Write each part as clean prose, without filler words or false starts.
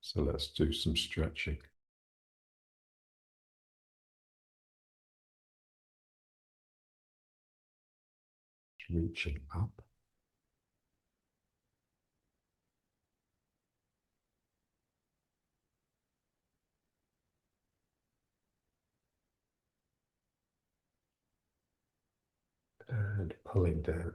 So let's do some stretching. Reaching up. And pulling down.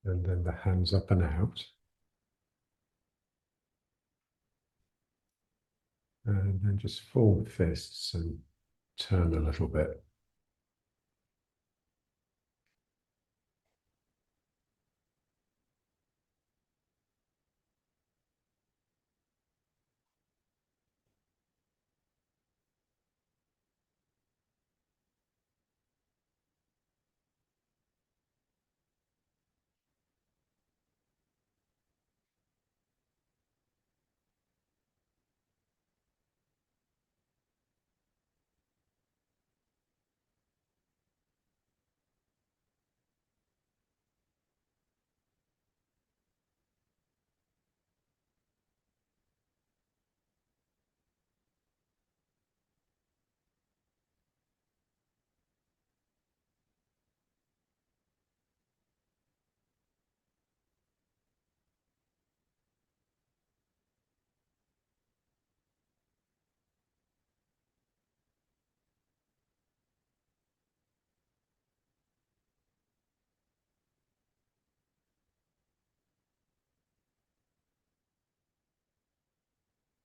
And then the hands up and out. And then just form fists and turn a little bit.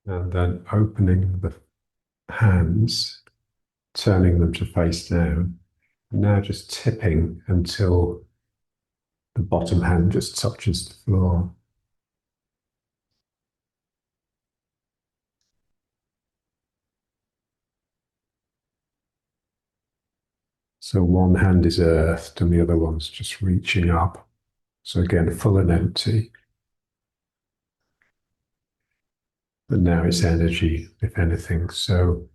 And then opening the hands, turning them to face down. And now just tipping until the bottom hand just touches the floor. So one hand is earthed and the other one's just reaching up. So again, full and empty. But now it's energy, if anything. So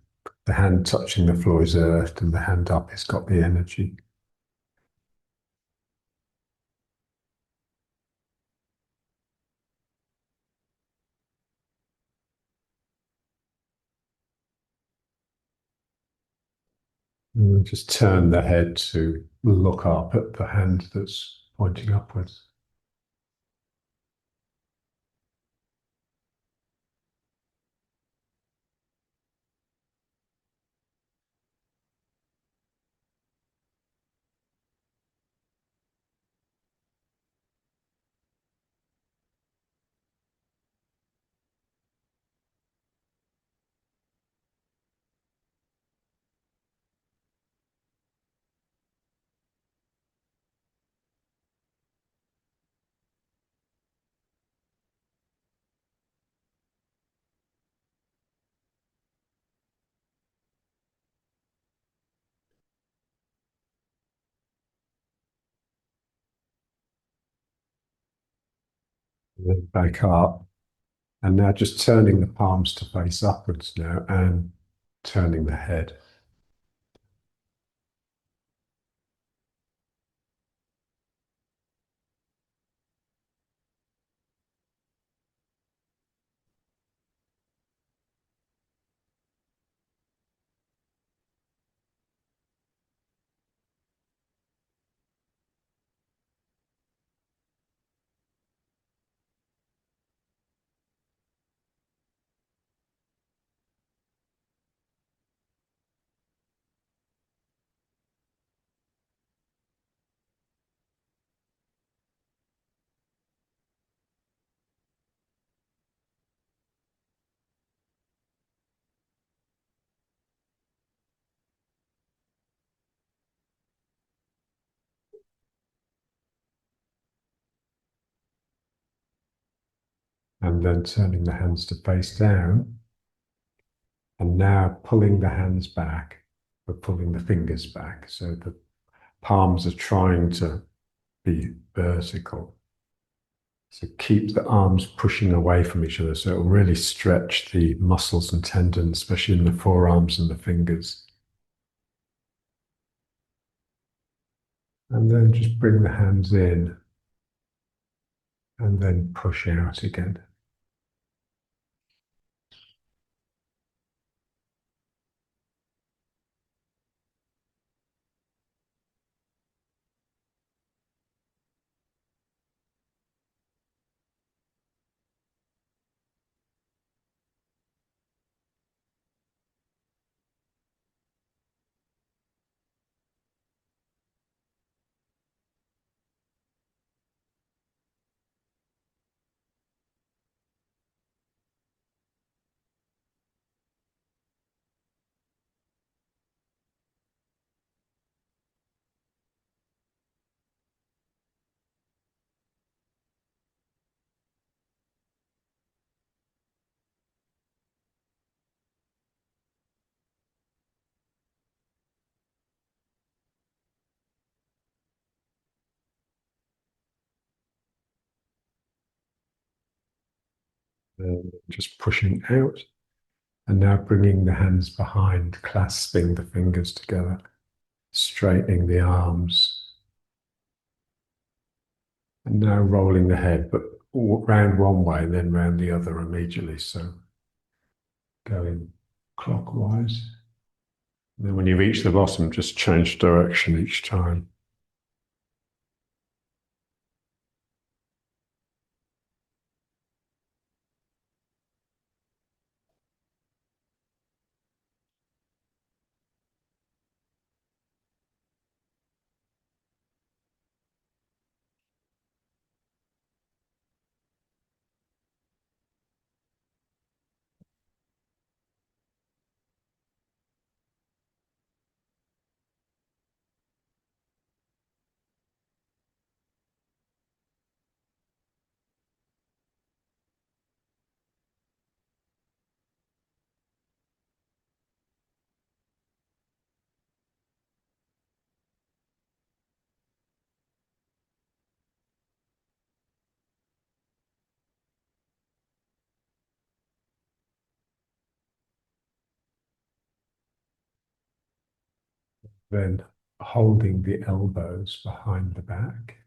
the hand touching the floor is earthed and the hand up has got the energy. And then just turn the head to look up at the hand that's pointing upwards. then back up. And now just turning the palms to face upwards now and turning the head. And then turning the hands to face down. And now pulling the hands back, we're pulling the fingers back. So the palms are trying to be vertical. So keep the arms pushing away from each other. So it'll really stretch the muscles and tendons, especially in the forearms and the fingers. And then just bring the hands in and then push out again. And just pushing out. And now bringing the hands behind, clasping the fingers together, straightening the arms. And now rolling the head, but round one way and then round the other immediately. So going clockwise. And then when you reach the bottom, just change direction each time. Then holding the elbows behind the back.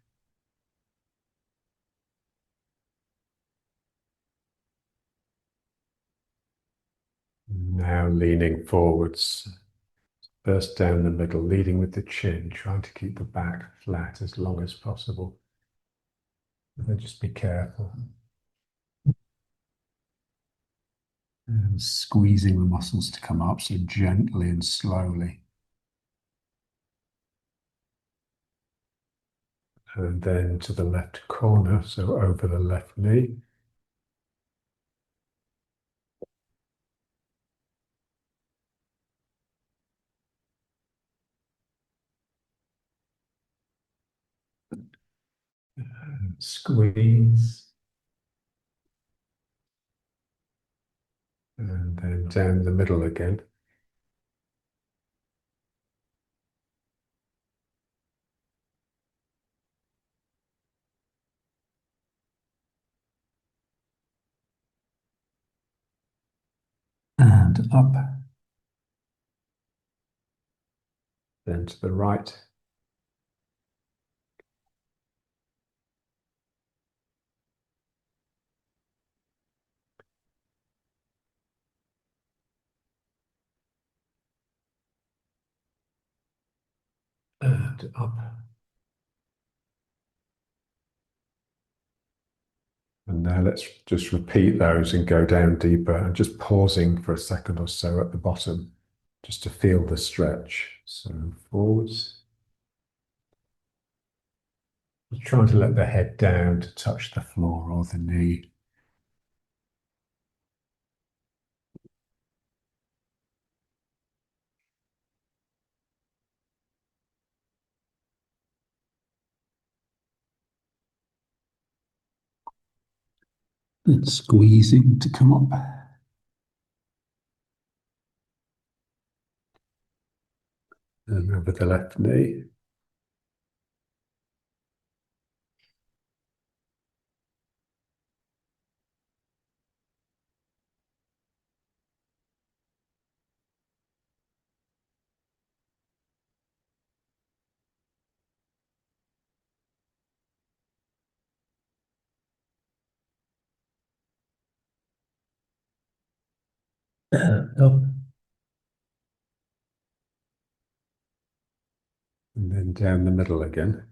Now leaning forwards, first down the middle, leading with the chin, trying to keep the back flat as long as possible. And then just be careful. And squeezing the muscles to come up, so gently and slowly. And then to the left corner, so over the left knee. And squeeze. And then down the middle again. and up, then to the right, and up. And now let's just repeat those and go down deeper and just pausing for a second or so at the bottom, just to feel the stretch. So forwards. Trying to let the head down to touch the floor or the knee. And squeezing to come up. And over the left knee. Up. And then down the middle again.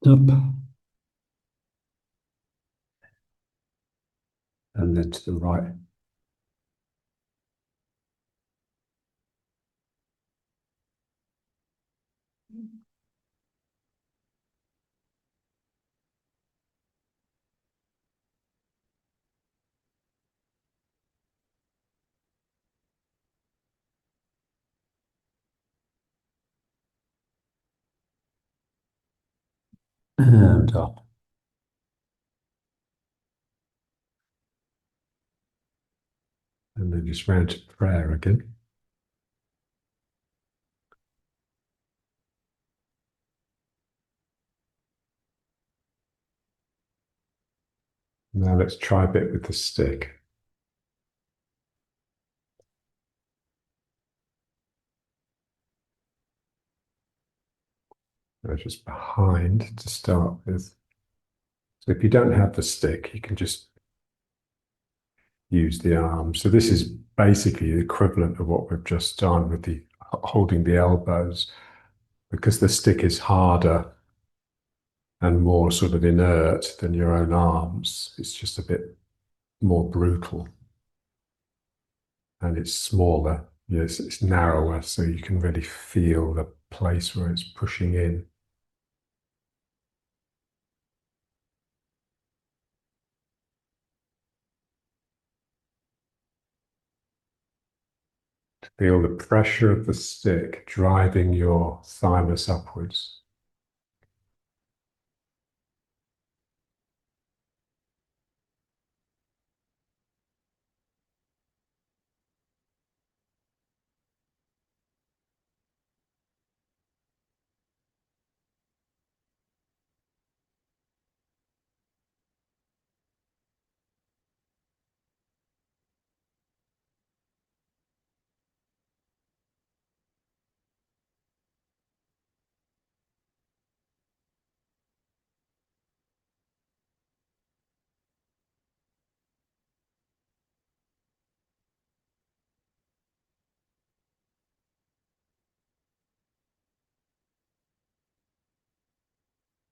Up. And then to the right. And up. And then just round to prayer again. Now let's try a bit with the stick. Just behind to start with. So if you don't have the stick, you can just use the arm. So this is basically the equivalent of what we've just done with the holding the elbows, because the stick is harder and more sort of inert than your own arms. It's just a bit more brutal, and it's smaller. Yes, it's narrower, so you can really feel the place where it's pushing in. Feel the pressure of the stick driving your thymus upwards.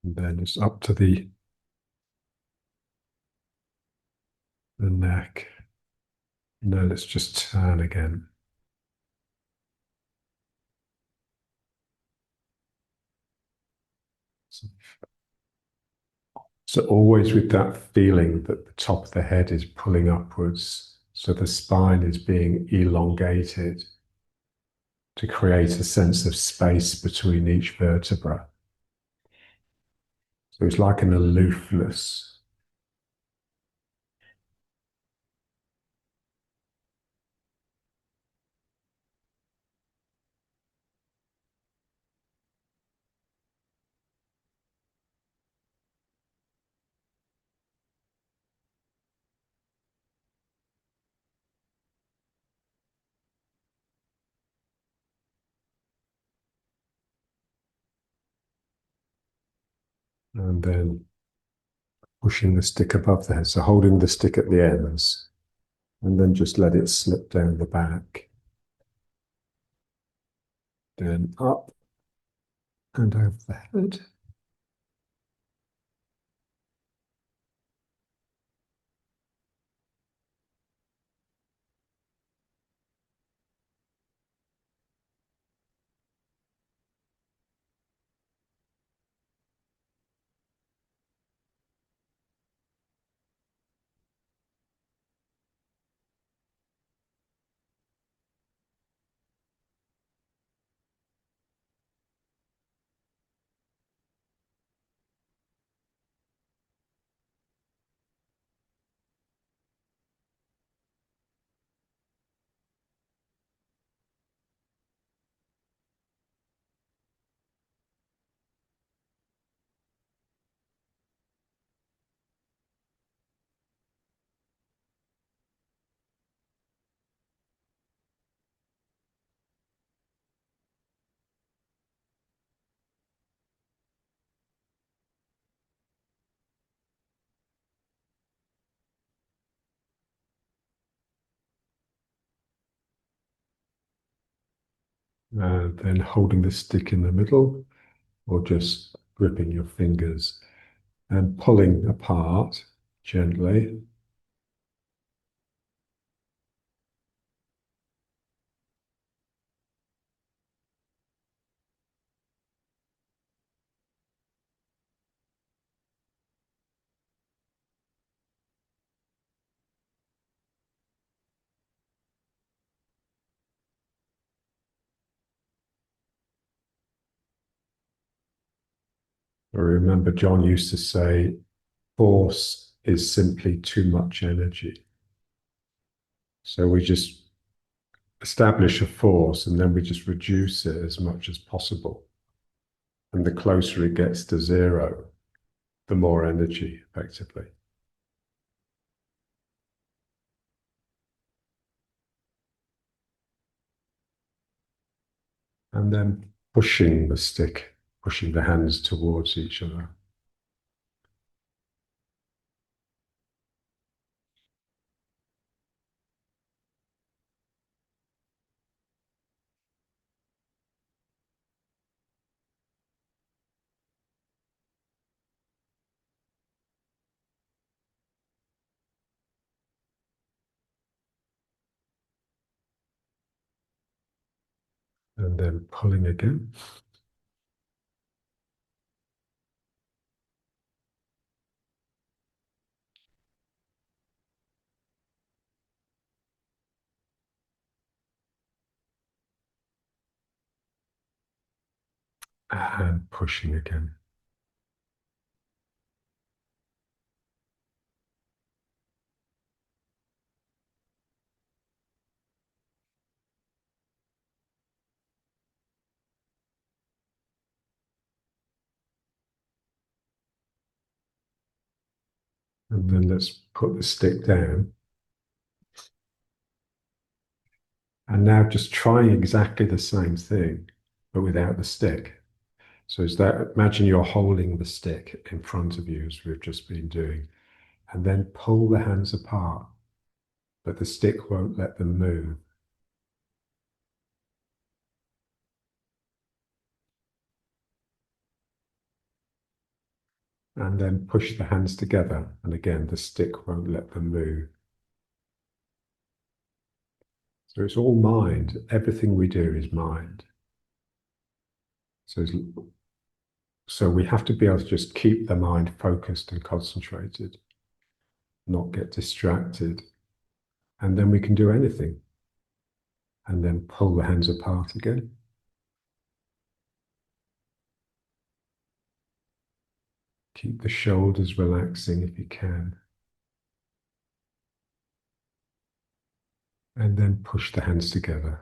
And then it's up to the neck. Now let's just turn again. So always with that feeling that the top of the head is pulling upwards, so the spine is being elongated. to create a sense of space between each vertebra. So it's like an aloofness. And then pushing the stick above the head, so holding the stick at the ends, and then just let it slip down the back. Then up and over the head. And then holding the stick in the middle, or just gripping your fingers and pulling apart gently. I remember John used to say, force is simply too much energy. So we just establish a force and then we just reduce it as much as possible. And the closer it gets to zero, the more energy, effectively. And then pushing the stick, pushing the hands towards each other. And then pulling again. And pushing again. And then let's put the stick down. And now just try exactly the same thing, but without the stick. So is that, imagine you're holding the stick in front of you as we've just been doing, and then pull the hands apart, but the stick won't let them move. And then push the hands together, and again, the stick won't let them move. So it's all mind. Everything we do is mind. So, so we have to be able to just keep the mind focused and concentrated, not get distracted, and then we can do anything. and then pull the hands apart again. Keep the shoulders relaxing if you can. And then push the hands together.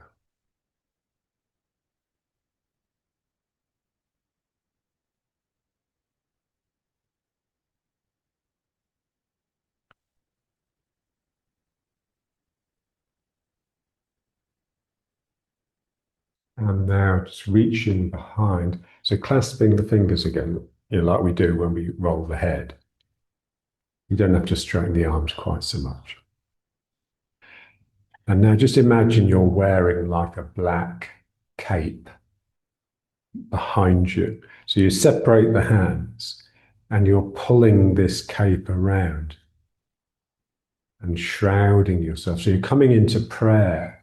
And now just reaching behind. So clasping the fingers again, like we do when we roll the head. You don't have to straighten the arms quite so much. And now just imagine you're wearing like a black cape behind you. So you separate the hands and you're pulling this cape around and shrouding yourself. So you're coming into prayer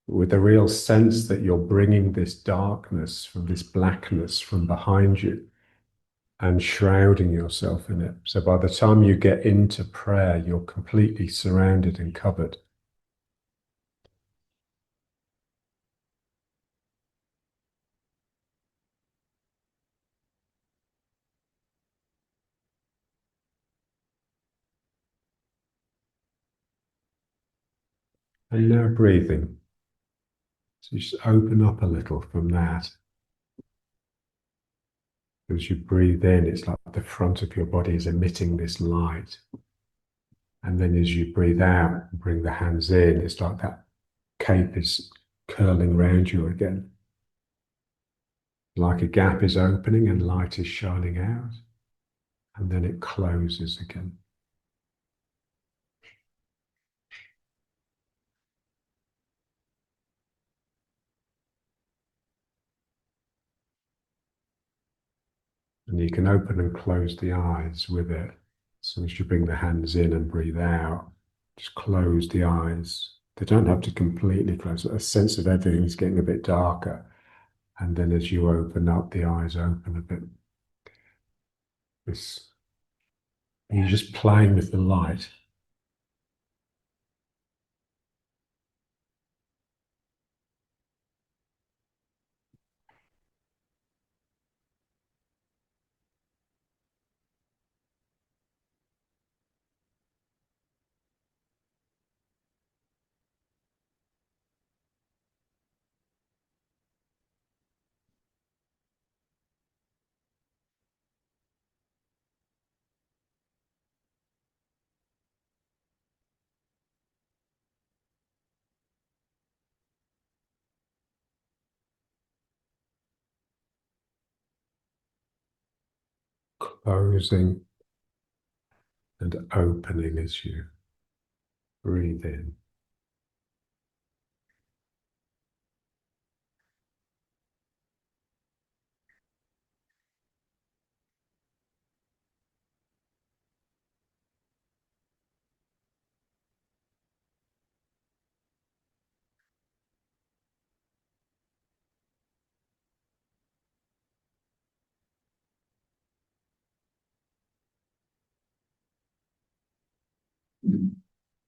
with a real sense that you're bringing this darkness from this blackness from behind you and shrouding yourself in it. So by the time you get into prayer, you're completely surrounded and covered. And now breathing. So just open up a little from that. As you breathe in, it's like the front of your body is emitting this light. And then as you breathe out, bring the hands in, it's like that cape is curling round you again. Like a gap is opening and light is shining out. And then it closes again. And you can open and close the eyes with it. So as you bring the hands in and breathe out, just close the eyes. They don't have to completely close. A sense of everything's getting a bit darker. And then as you open up, the eyes open a bit. This, you're just playing with the light. Closing and opening as you breathe in.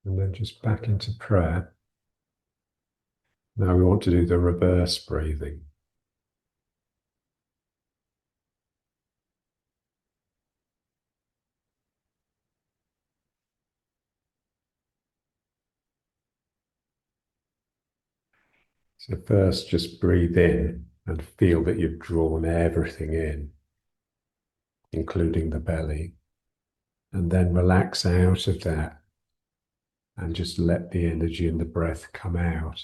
And then just back into prayer. Now we want to do the reverse breathing. So first just breathe in and feel that you've drawn everything in, including the belly. And then relax out of that and just let the energy and the breath come out.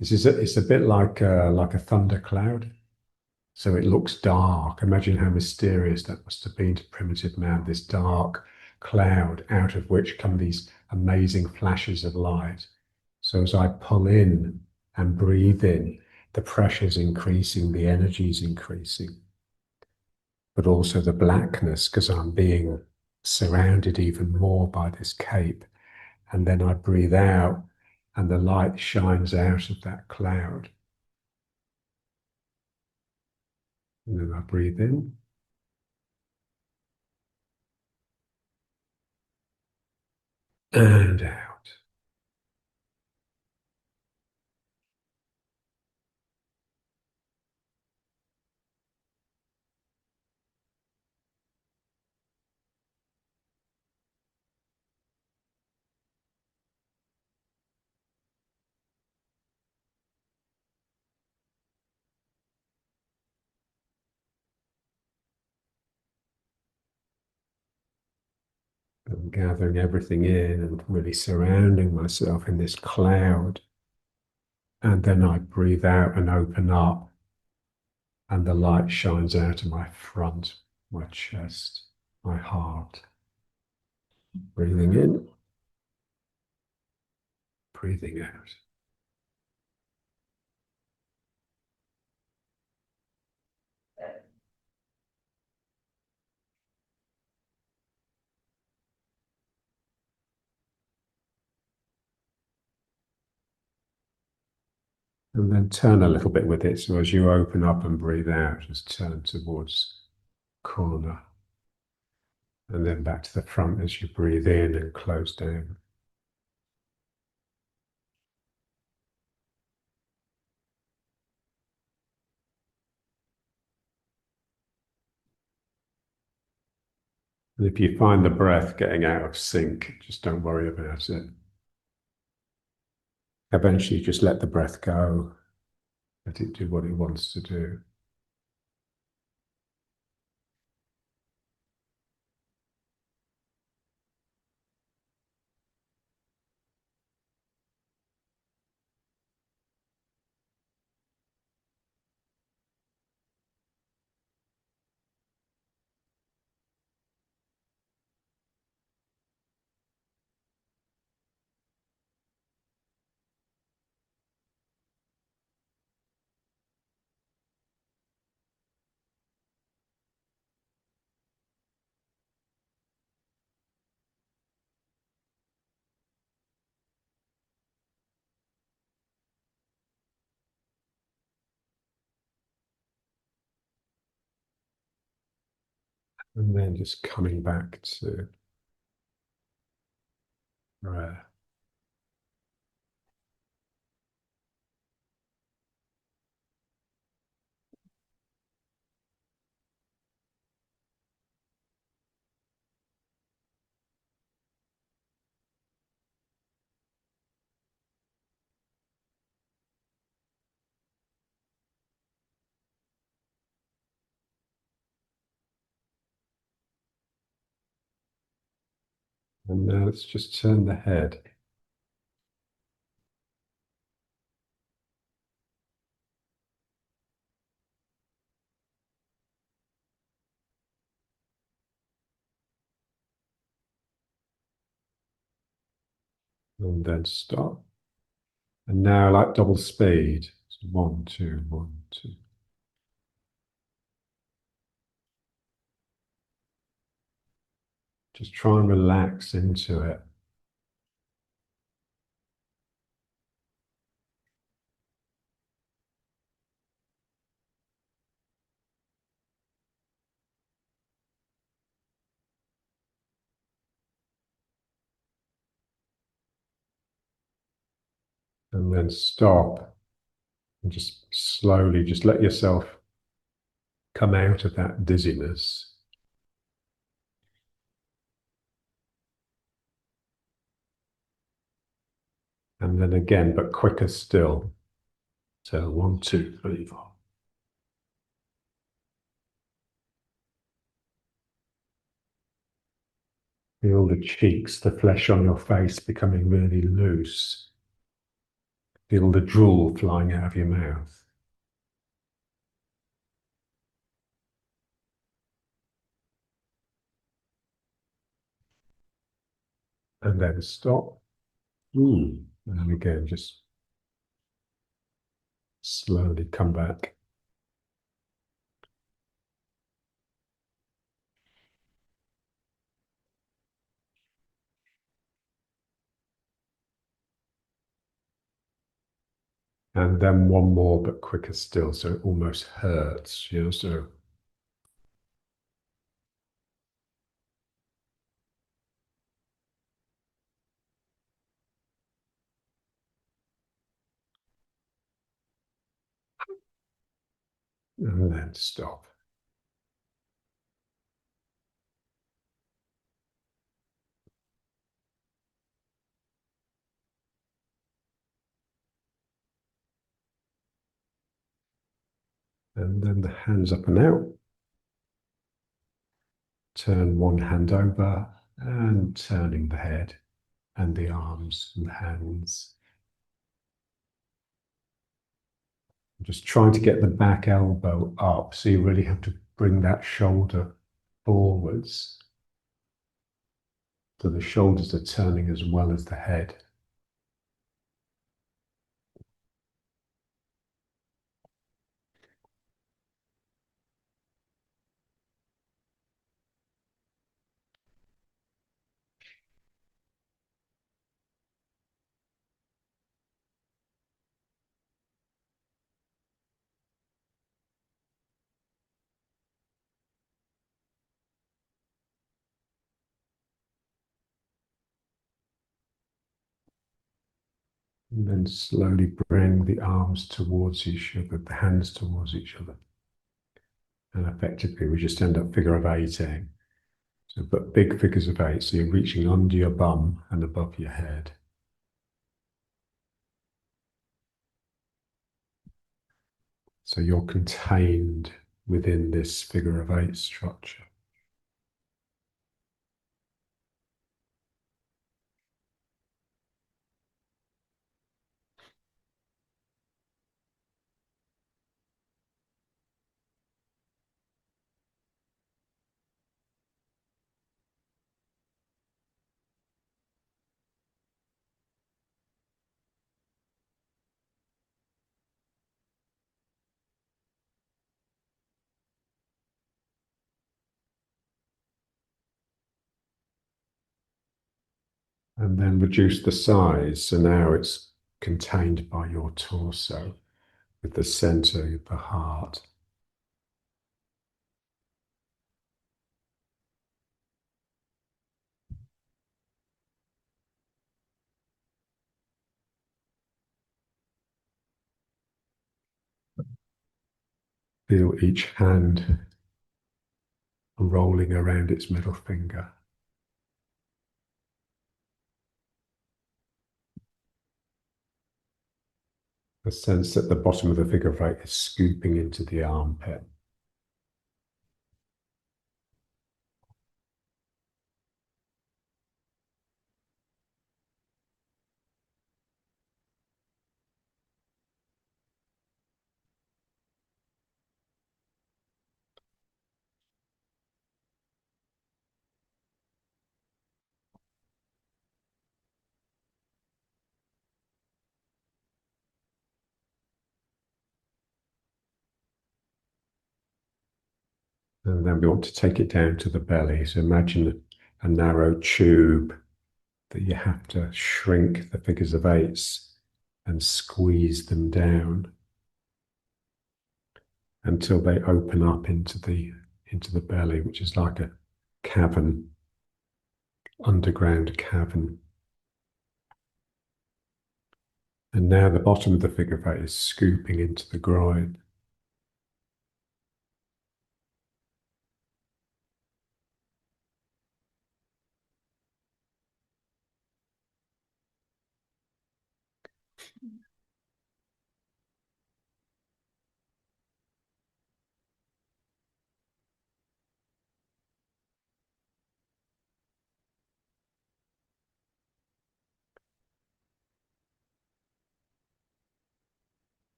It's a bit like a thundercloud. So it looks dark. Imagine how mysterious that must have been to primitive man, this dark cloud out of which come these amazing flashes of light. So as I pull in and breathe in, the pressure's increasing, the energy's increasing, but also the blackness because I'm being surrounded even more by this cape. And then I breathe out and the light shines out of that cloud. And then I breathe in and out. I'm gathering everything in and really surrounding myself in this cloud. And then I breathe out and open up, and the light shines out of my front, my chest, my heart. Breathing in, breathing out. And then turn a little bit with it. So as you open up and breathe out, just turn towards corner. And then back to the front as you breathe in and close down. And if you find the breath getting out of sync, just don't worry about it. Eventually, just let the breath go. Let it do what it wants to do. And then just coming back to breath. And now let's just turn the head. And then stop. And now, like double speed. So 1, 2, 1, 2. Just try and relax into it. And then stop. And just slowly, just let yourself come out of that dizziness. And then again, but quicker still. So 1, 2, 3, 4. Feel the cheeks, the flesh on your face becoming really loose. Feel the drool flying out of your mouth. And then stop. And again, just slowly come back. And then one more, but quicker still, so it almost hurts, so. And then stop. And then the hands up and out. Turn one hand over and turning the head and the arms and the hands. Just trying to get the back elbow up, so you really have to bring that shoulder forwards. So the shoulders are turning as well as the head. And then slowly bring the arms towards each other, the hands towards each other. And effectively, we just end up figure of eighting. So, but big figures of eight, so you're reaching under your bum and above your head. So you're contained within this figure of eight structure. And then reduce the size. So now it's contained by your torso with the center of the heart. Feel each hand rolling around its middle finger. The sense that the bottom of the figure of eight is scooping into the armpit. And then we want to take it down to the belly. So imagine a narrow tube that you have to shrink the figures of eights and squeeze them down until they open up into the belly, which is like a cavern, underground cavern. And now the bottom of the figure of eight is scooping into the groin.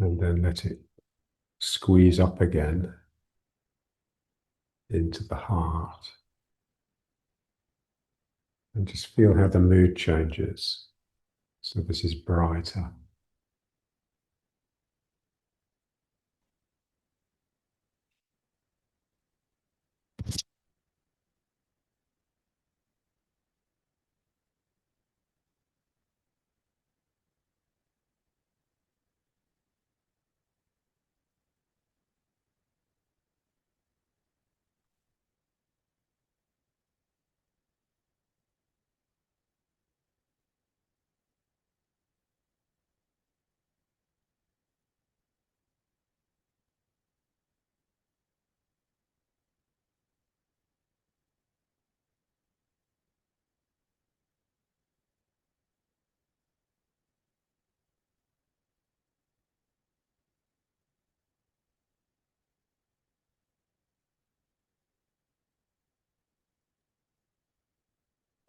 And then let it squeeze up again into the heart. And just feel how the mood changes. So this is brighter.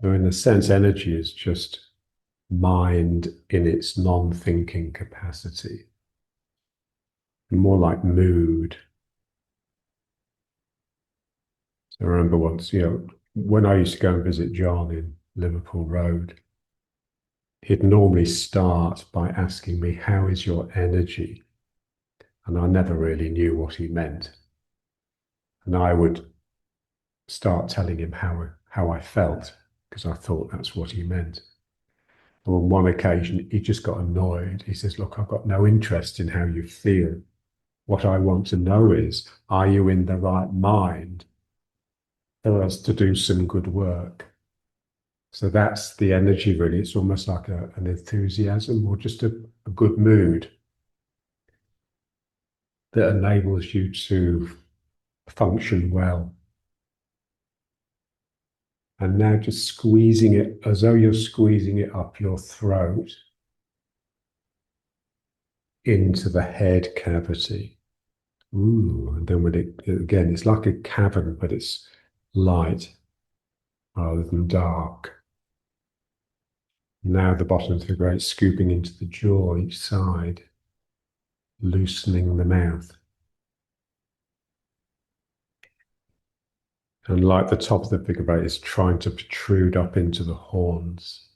So in a sense, energy is just mind in its non-thinking capacity, more like mood. So I remember once, when I used to go and visit John in Liverpool Road, he'd normally start by asking me, "How is your energy?" And I never really knew what he meant. And I would start telling him how I felt because I thought that's what he meant. And on one occasion, he just got annoyed. He says, "Look, I've got no interest in how you feel. What I want to know is, are you in the right mind for us to do some good work?" So that's the energy, really. It's almost like an enthusiasm or just a good mood that enables you to function well. And now just squeezing it as though you're squeezing it up your throat into the head cavity. Ooh, and then when again, it's like a cavern, but it's light rather than dark. Now the bottom of the great scooping into the jaw each side, loosening the mouth. And like the top of the figure eight is trying to protrude up into the horns.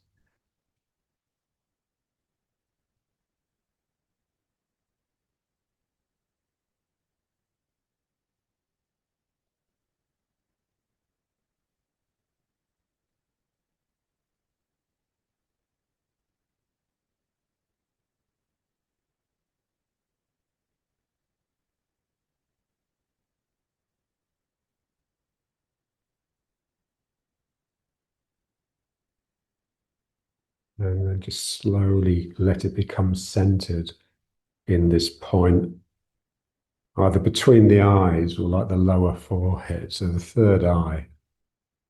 And then just slowly let it become centered in this point, either between the eyes or like the lower forehead. So the third eye,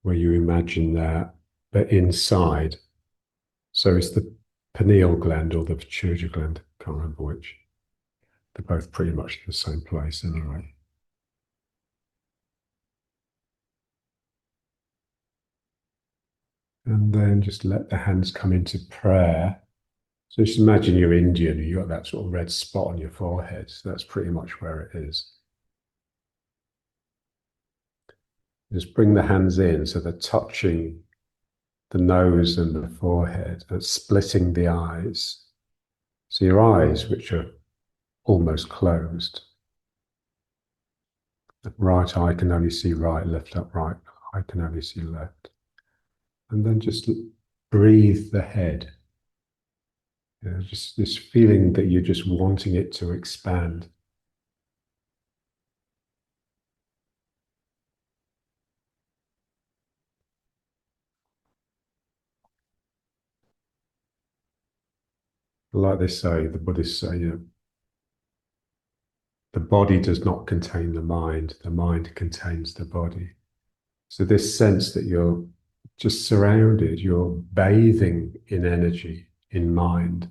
where you imagine that, but inside. So it's the pineal gland or the pituitary gland, can't remember which. They're both pretty much the same place anyway. And then just let the hands come into prayer. So just imagine you're Indian and you've got that sort of red spot on your forehead. So that's pretty much where it is. Just bring the hands in so they're touching the nose and the forehead and splitting the eyes. So your eyes, which are almost closed, the right eye can only see right, left up right, I can only see left. And then just breathe the head. Just this feeling that you're just wanting it to expand. Like they say, the Buddhists say, the body does not contain the mind contains the body. So this sense that you're just surrounded, you're bathing in energy, in mind,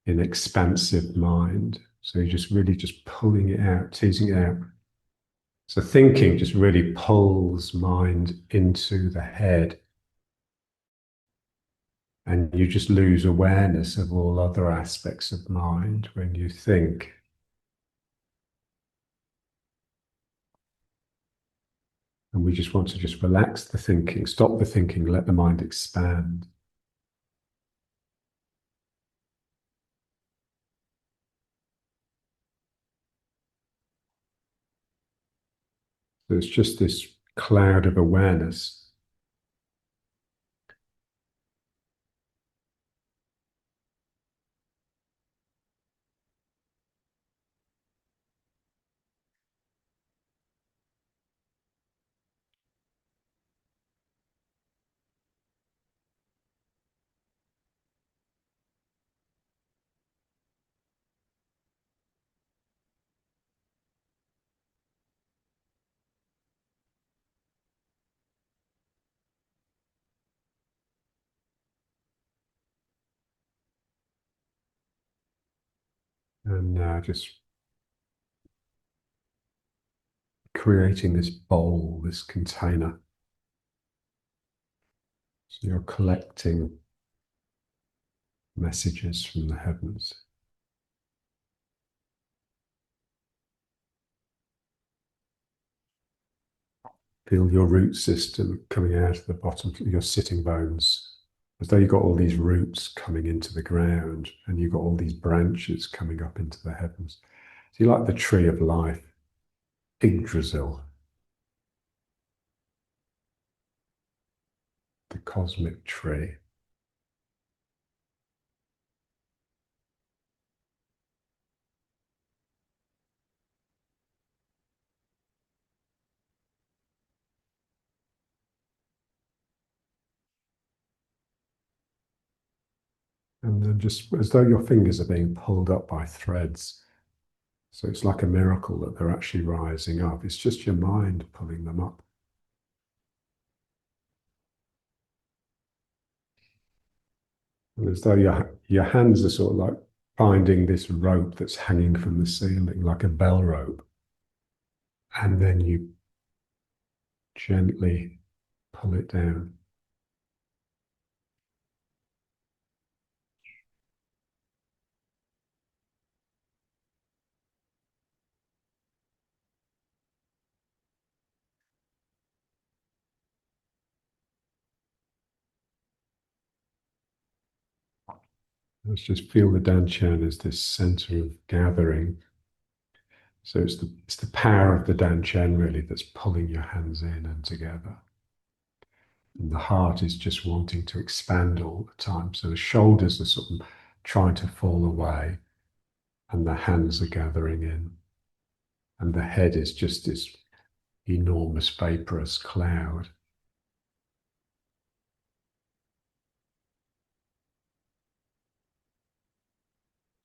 in expansive mind. So you're just really just pulling it out, teasing it out. So thinking just really pulls mind into the head, and you just lose awareness of all other aspects of mind when you think. And we just want to just relax the thinking, stop the thinking, let the mind expand. So it's just this cloud of awareness. And just creating this bowl, this container So you're collecting messages from the heavens. Feel your root system coming out of the bottom of your sitting bones, as though you've got all these roots coming into the ground and you've got all these branches coming up into the heavens. So you're like the tree of life, Yggdrasil, the cosmic tree. And then just as though your fingers are being pulled up by threads. So it's like a miracle that they're actually rising up. It's just your mind pulling them up. And as though your hands are sort of like finding this rope that's hanging from the ceiling, like a bell rope. And then you gently pull it down. Let's just feel the Danchan as this center of gathering. So it's the power of the Danchan really that's pulling your hands in and together. And the heart is just wanting to expand all the time. So the shoulders are sort of trying to fall away and the hands are gathering in. And the head is just this enormous vaporous cloud.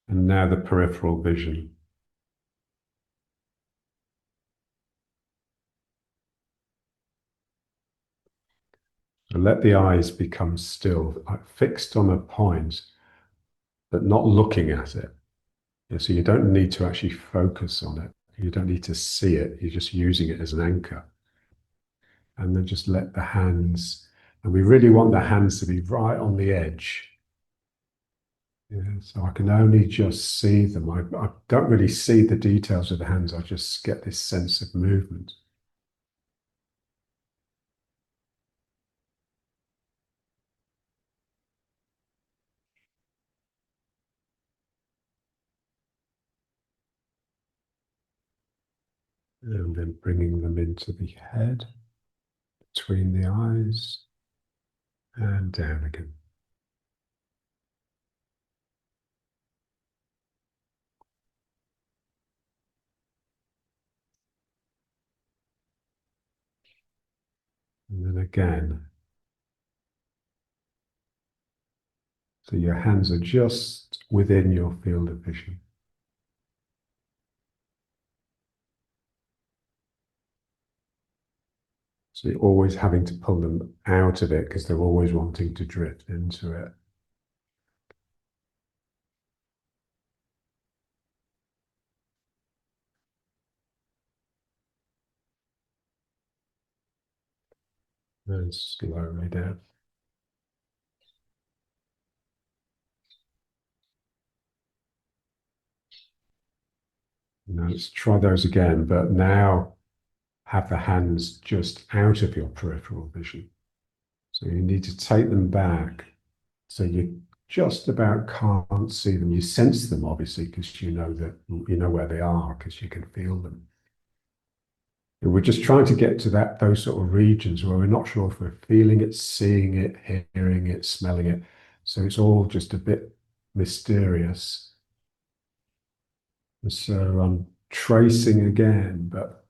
And now the peripheral vision. So let the eyes become still, like fixed on a point, but not looking at it. So you don't need to actually focus on it. You don't need to see it. You're just using it as an anchor. And then just let the hands, and we really want the hands to be right on the edge. Yeah, so I can only just see them. I don't really see the details of the hands. I just get this sense of movement. And then bringing them into the head, between the eyes, and down again. And then again. So your hands are just within your field of vision. So you're always having to pull them out of it because they're always wanting to drift into it. And slowly down. Now let's try those again, but now have the hands just out of your peripheral vision. So you need to take them back so you just about can't see them. You sense them obviously because you know that you know where they are because you can feel them. We're just trying to get to those sort of regions where we're not sure if we're feeling it, seeing it, hearing it, smelling it. So it's all just a bit mysterious. And so I'm tracing again, but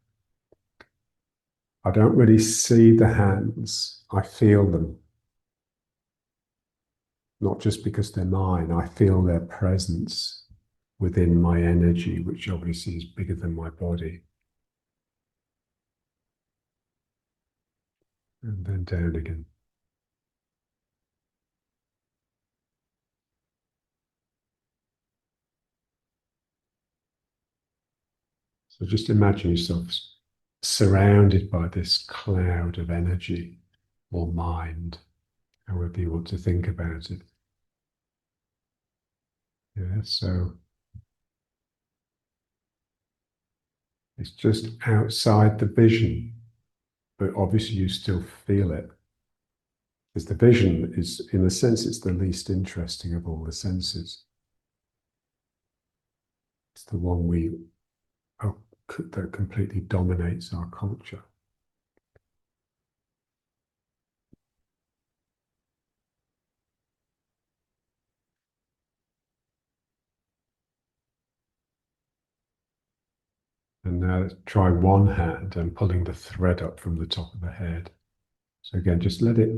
I don't really see the hands. I feel them, not just because they're mine. I feel their presence within my energy, which obviously is bigger than my body. And then down again. So just imagine yourself surrounded by this cloud of energy or mind. however you want to think about it. Yeah, so it's just outside the vision, but obviously you still feel it. Because the vision is, in a sense, it's the least interesting of all the senses. It's the one that completely dominates our culture. And now let's try one hand and pulling the thread up from the top of the head. So again, just let it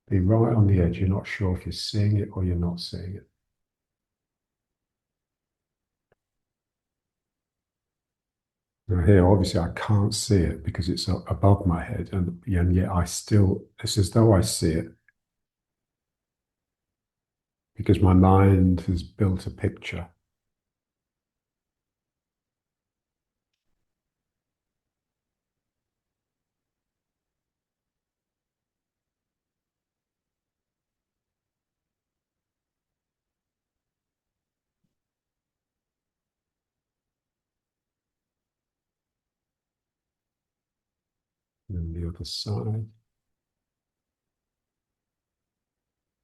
be right on the edge. You're not sure if you're seeing it or you're not seeing it. Now here, obviously, I can't see it because it's above my head, and yet it's as though I see it because my mind has built a picture. And then the other side.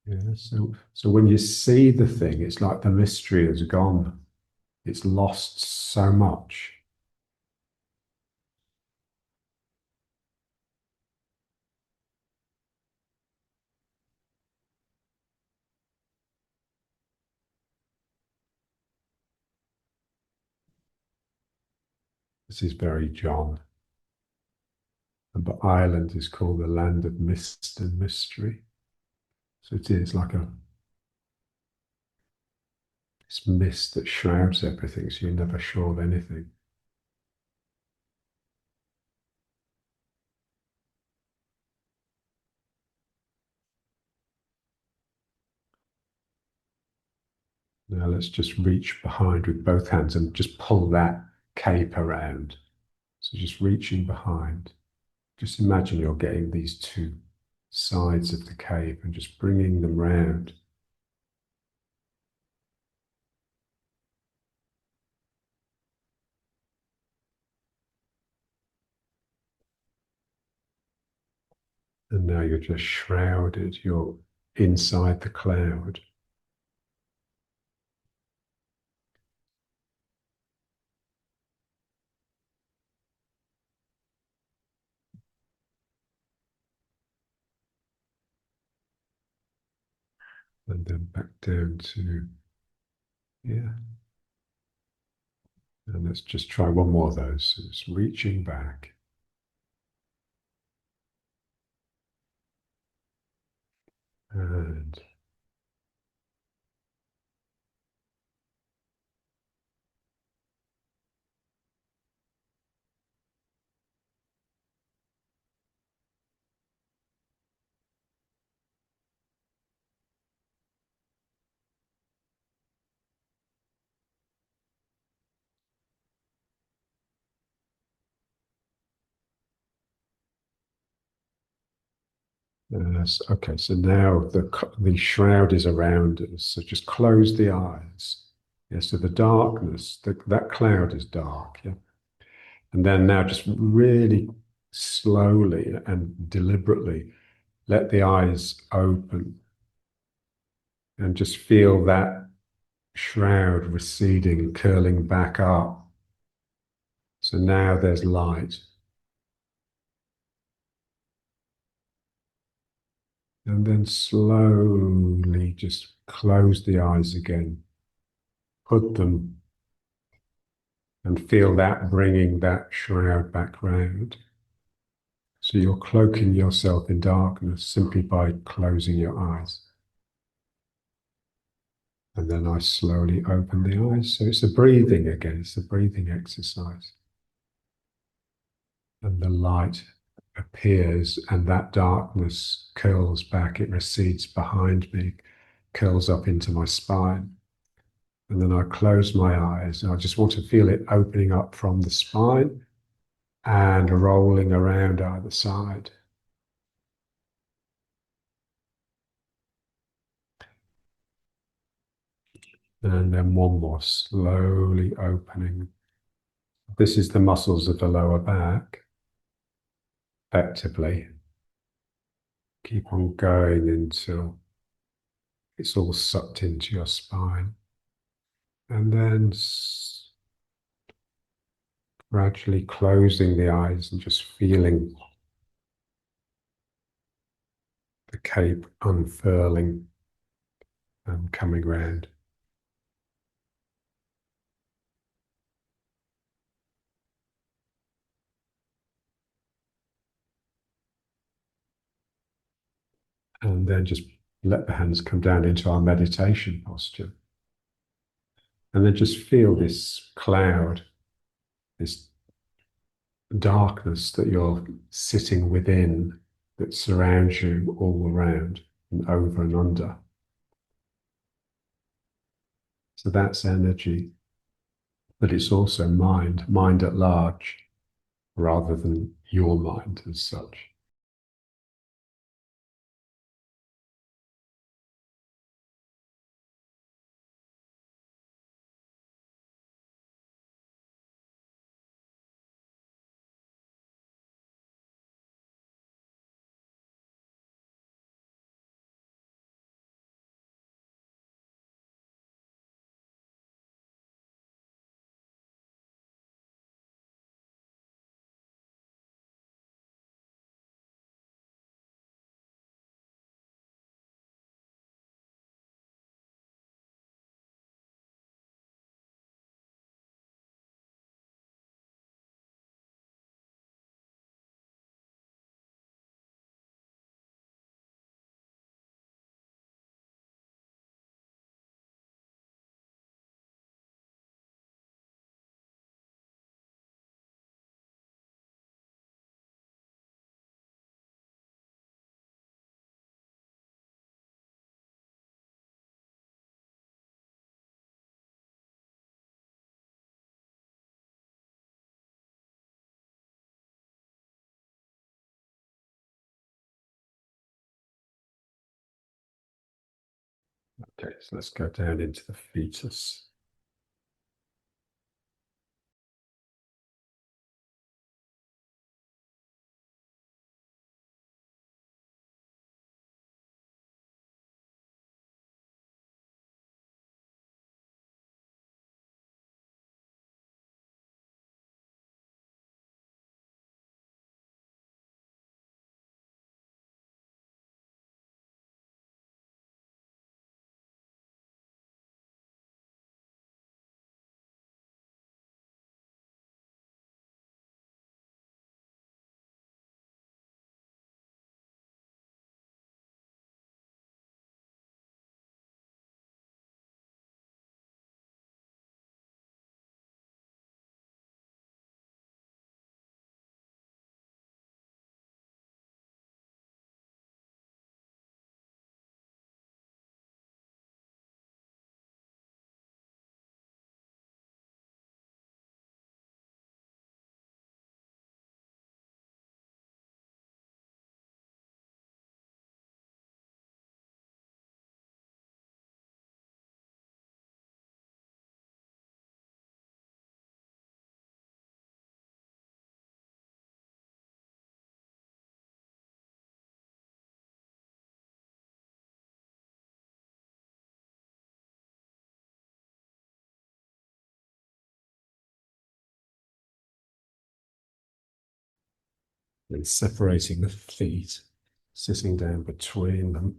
Yeah, so when you see the thing, it's like the mystery has gone. It's lost so much. This is very John. And the island is called the land of mist and mystery. So it is like this mist that shrouds everything, so you're never sure of anything. Now let's just reach behind with both hands and just pull that cape around. So just reaching behind. Just imagine you're getting these two sides of the cape and just bringing them round. And now you're just shrouded, you're inside the cloud. And then back down to, yeah. And let's just try one more of those. So it's reaching back. And okay, so now the shroud is around us. So just close the eyes. Yeah, so the darkness, that cloud is dark. Yeah. And then now just really slowly and deliberately let the eyes open and just feel that shroud receding, curling back up. So now there's light. And then slowly just close the eyes again. Put them and feel that bringing that shroud back round. So you're cloaking yourself in darkness simply by closing your eyes. And then I slowly open the eyes. So it's the breathing again, it's the breathing exercise. And the light appears, and that darkness curls back, it recedes behind me, curls up into my spine. And then I close my eyes, and I just want to feel it opening up from the spine and rolling around either side. And then one more, slowly opening. This is the muscles of the lower back, effectively. Keep on going until it's all sucked into your spine. And then gradually closing the eyes and just feeling the cape unfurling and coming round. And then just let the hands come down into our meditation posture. And then just feel this cloud, this darkness that you're sitting within that surrounds you all around and over and under. So that's energy, but it's also mind at large, rather than your mind as such. Okay, so let's go down into the fetus. And separating the feet, sitting down between them.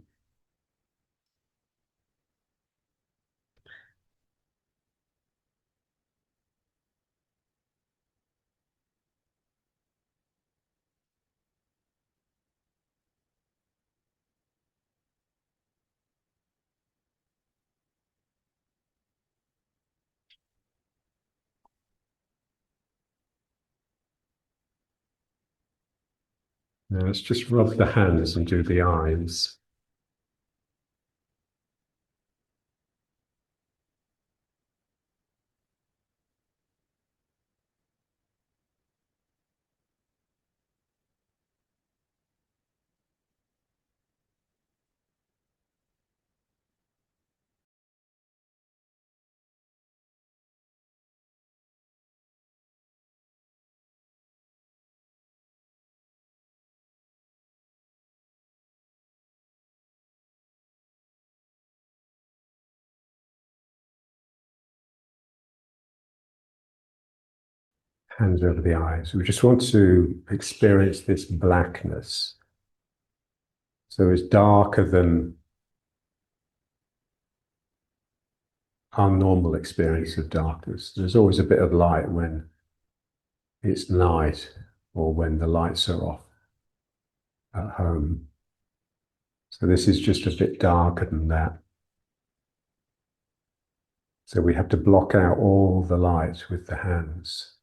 Now let's just rub the hands and do the eyes. Hands over the eyes. We just want to experience this blackness. So it's darker than our normal experience of darkness. There's always a bit of light when it's night or when the lights are off at home. So this is just a bit darker than that. So we have to block out all the light with the hands.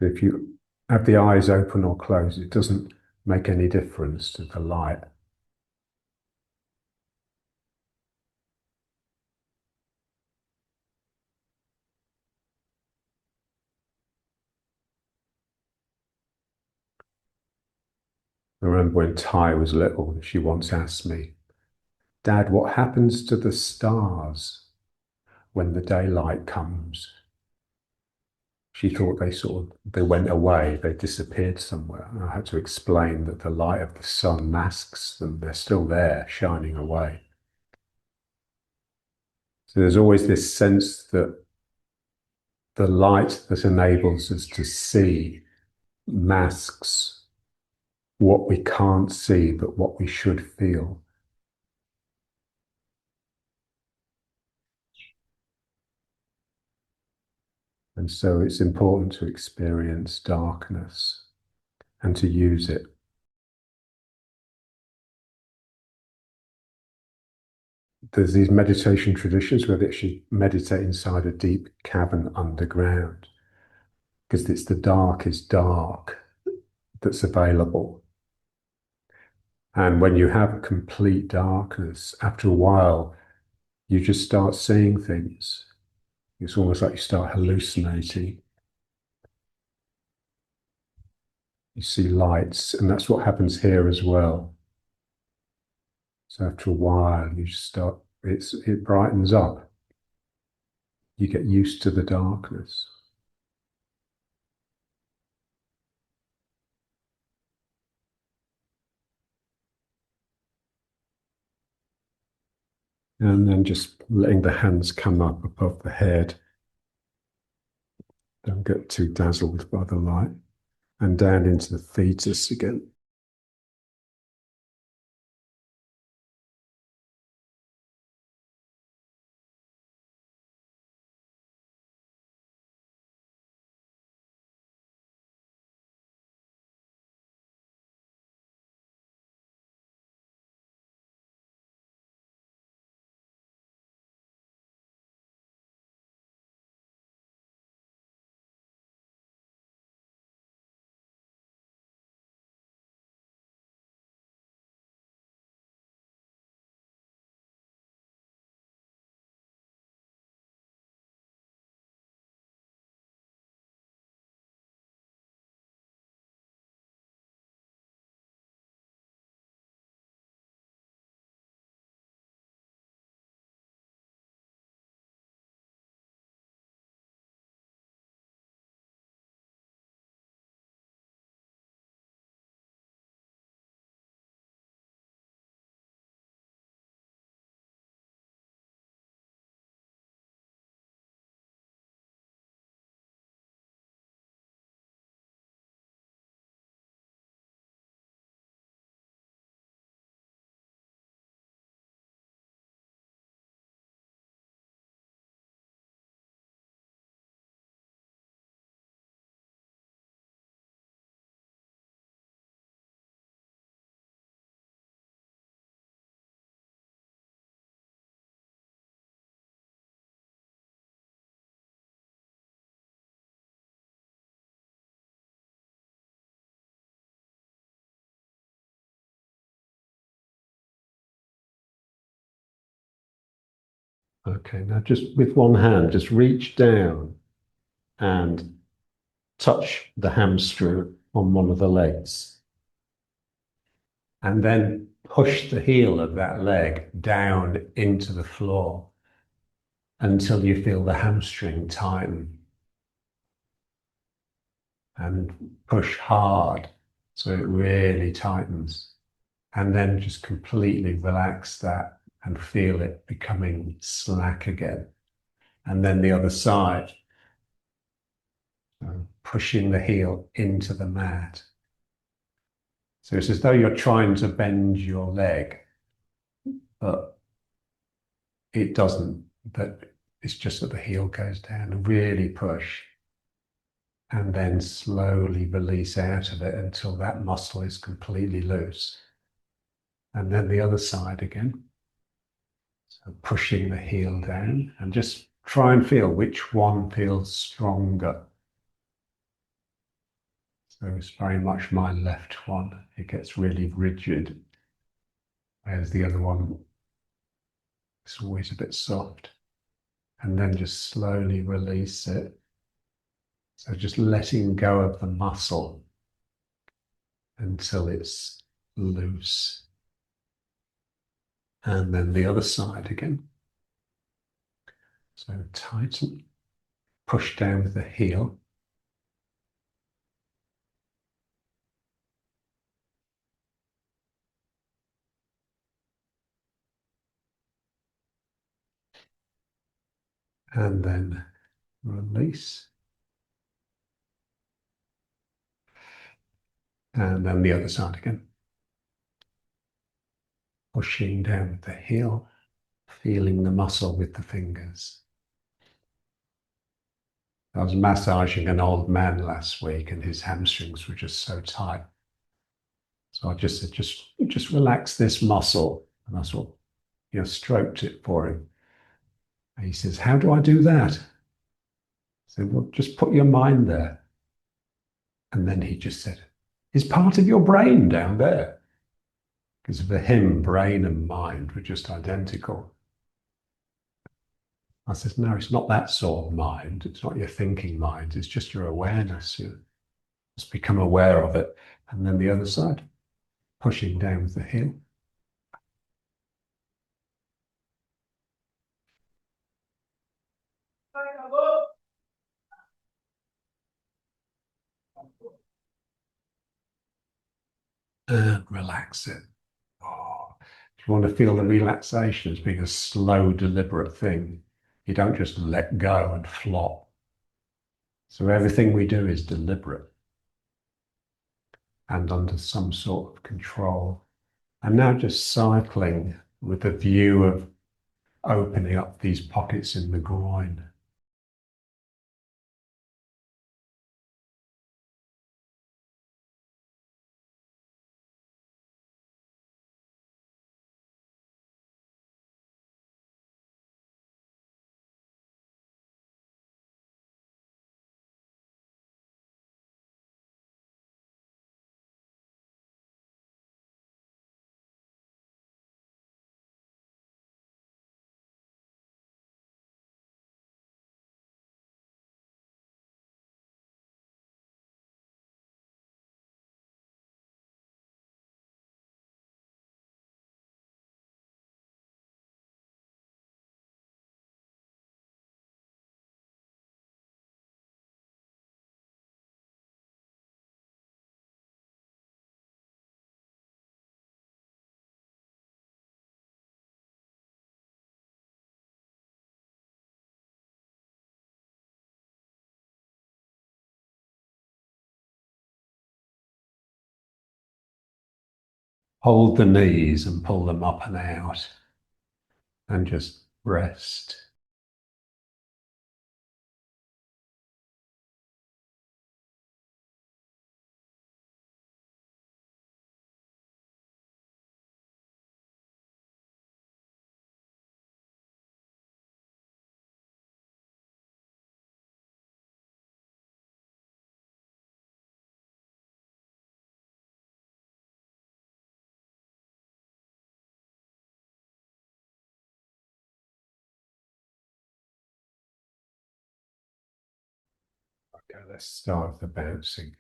If you have the eyes open or closed, it doesn't make any difference to the light. I remember when Ty was little, she once asked me, Dad, what happens to the stars when the daylight comes? She thought they went away, they disappeared somewhere. And I had to explain that the light of the sun masks them. They're still there, shining away. So there's always this sense that the light that enables us to see masks what we can't see, but what we should feel. And so it's important to experience darkness and to use it. There's these meditation traditions where they actually meditate inside a deep cavern underground because it's the darkest dark that's available. And when you have complete darkness, after a while, you just start seeing things. It's almost like you start hallucinating. You see lights, and that's what happens here as well. So after a while, you just start, it brightens up. You get used to the darkness. And then just letting the hands come up above the head. Don't get too dazzled by the light. And down into the fetus again. Okay, now just with one hand, just reach down and touch the hamstring on one of the legs. And then push the heel of that leg down into the floor until you feel the hamstring tighten. And push hard so it really tightens. and then just completely relax that and feel it becoming slack again. And then the other side, pushing the heel into the mat. So it's as though you're trying to bend your leg, but it doesn't. But it's just that the heel goes down. Really push, and then slowly release out of it until that muscle is completely loose. And then the other side again. So pushing the heel down, and just try and feel which one feels stronger. So it's very much my left one. It gets really rigid, whereas the other one is always a bit soft. And then just slowly release it. So just letting go of the muscle until it's loose. And then the other side again. So tighten, push down with the heel. And then release. And then the other side again. Pushing down with the heel, feeling the muscle with the fingers. I was massaging an old man last week and his hamstrings were just so tight. So I just said, just relax this muscle. And I sort of, stroked it for him. And he says, how do I do that? I said, well, just put your mind there. And then he just said, is part of your brain down there? Because for him, brain and mind were just identical. I said, no, it's not that sort of mind. It's not your thinking mind. It's just your awareness. You just become aware of it. And then the other side, pushing down with the heel. And relax it. Oh, if you want to feel the relaxation as being a slow, deliberate thing, you don't just let go and flop. So everything we do is deliberate and under some sort of control. I'm now just cycling with a view of opening up these pockets in the groin. Hold the knees and pull them up and out and just rest. Okay, let's start the bouncing.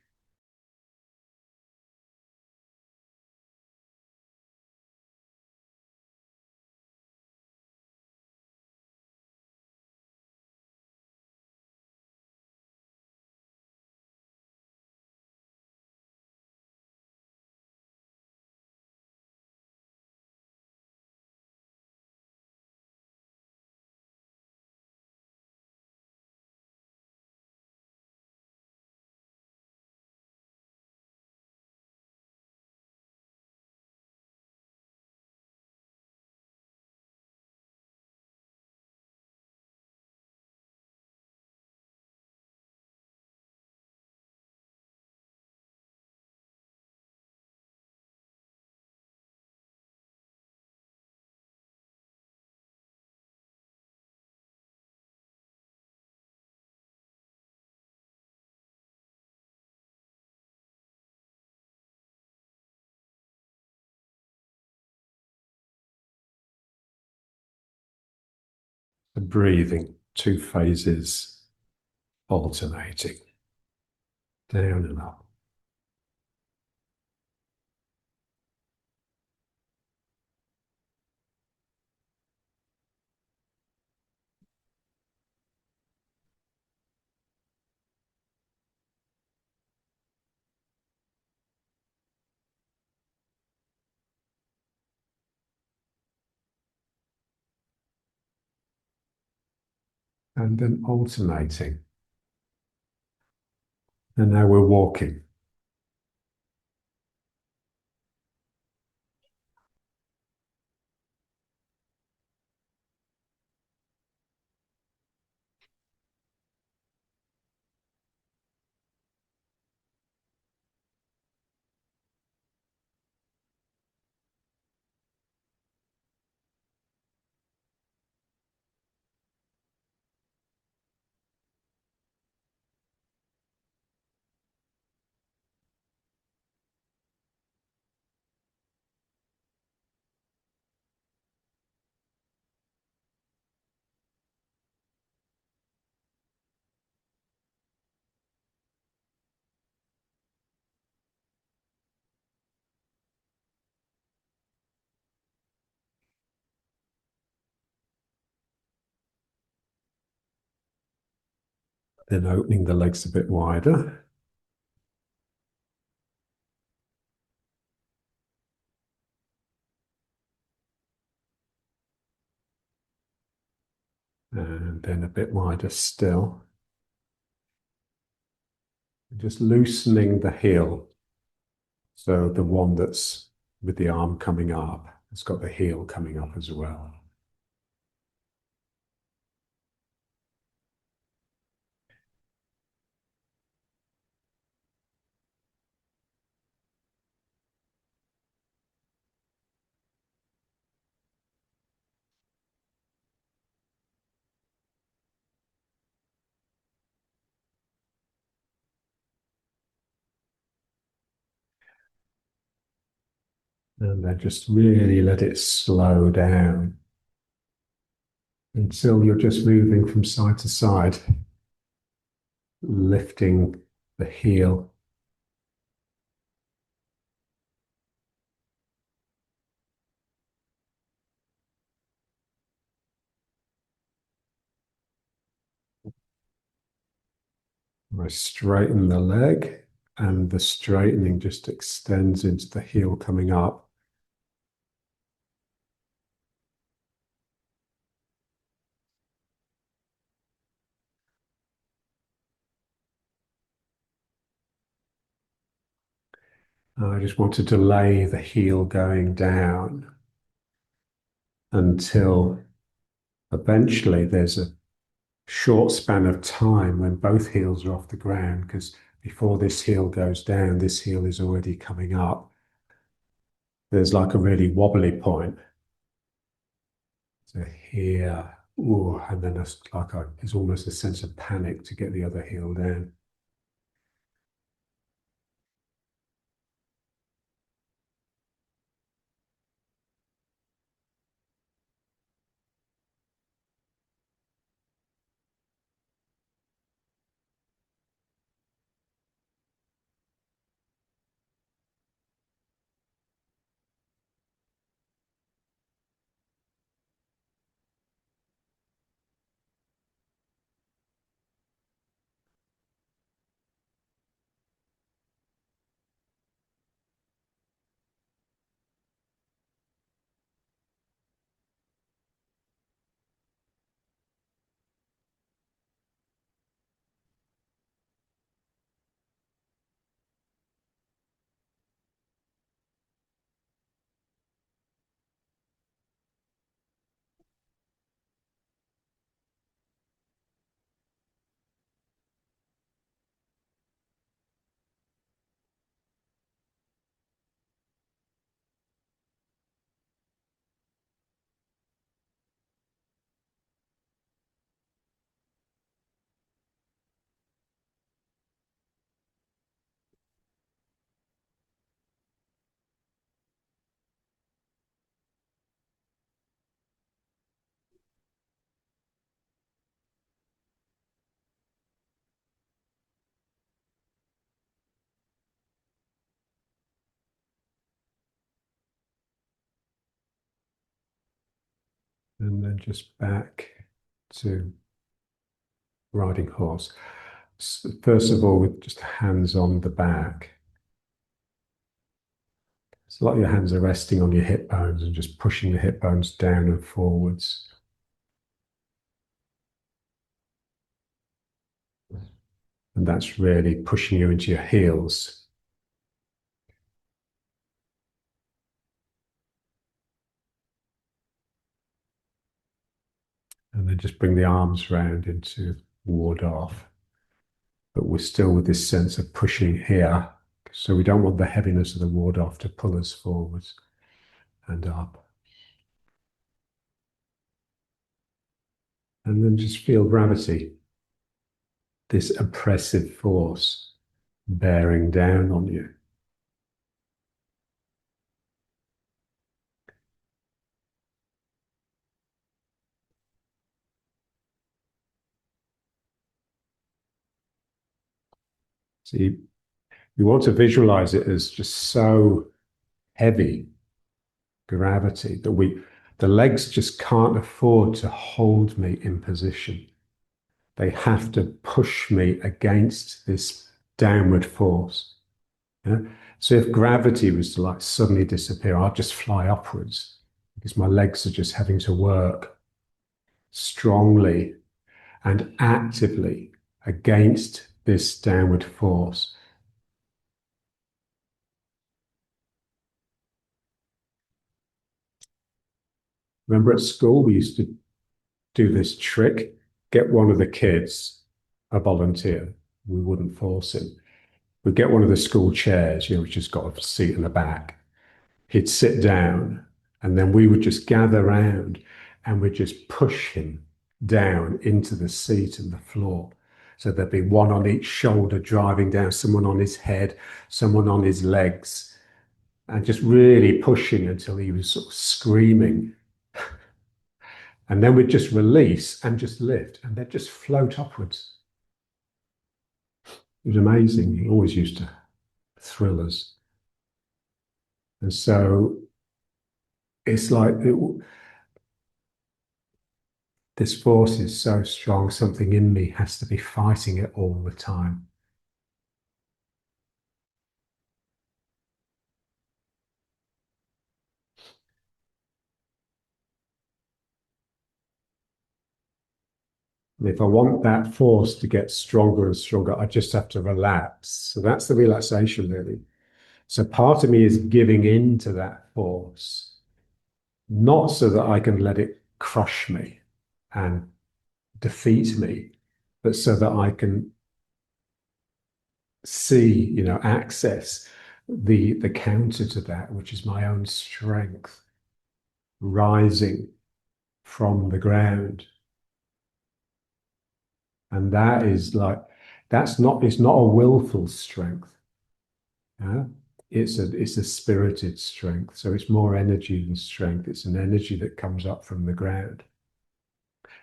The breathing, two phases alternating, down and up. And then alternating. And now we're walking. Then opening the legs a bit wider. And then a bit wider still. Just loosening the heel. So the one that's with the arm coming up, it's got the heel coming up as well. And then just really let it slow down until you're just moving from side to side, lifting the heel. I straighten the leg, and the straightening just extends into the heel coming up. I just want to delay the heel going down until eventually there's a short span of time when both heels are off the ground, because before this heel goes down, this heel is already coming up. There's like a really wobbly point. So here, ooh, and then it's almost a sense of panic to get the other heel down. and then just back to riding horse. First of all, with just hands on the back. It's like your hands are resting on your hip bones and just pushing the hip bones down and forwards. And that's really pushing you into your heels. And then just bring the arms round into ward off. But we're still with this sense of pushing here. So we don't want the heaviness of the ward off to pull us forwards and up. And then just feel gravity, this oppressive force bearing down on you. So you want to visualize it as just so heavy gravity that the legs just can't afford to hold me in position. They have to push me against this downward force. Yeah? So if gravity was to like suddenly disappear, I'd just fly upwards because my legs are just having to work strongly and actively against this downward force. Remember at school, we used to do this trick, get one of the kids, a volunteer. We wouldn't force him. We'd get one of the school chairs, which has got a seat in the back. He'd sit down, and then we would just gather round and we'd just push him down into the seat and the floor. So there'd be one on each shoulder driving down, someone on his head, someone on his legs, and just really pushing until he was sort of screaming. And then we'd just release and just lift, and they'd just float upwards. It was amazing. He always used to thrill us. And so it's like this force is so strong, something in me has to be fighting it all the time. And if I want that force to get stronger and stronger, I just have to relax. So that's the relaxation, really. So part of me is giving in to that force, not so that I can let it crush me and defeat me, but so that I can see, access the counter to that, which is my own strength rising from the ground. And that is like, it's not a willful strength. Yeah? It's a spirited strength. So it's more energy than strength. It's an energy that comes up from the ground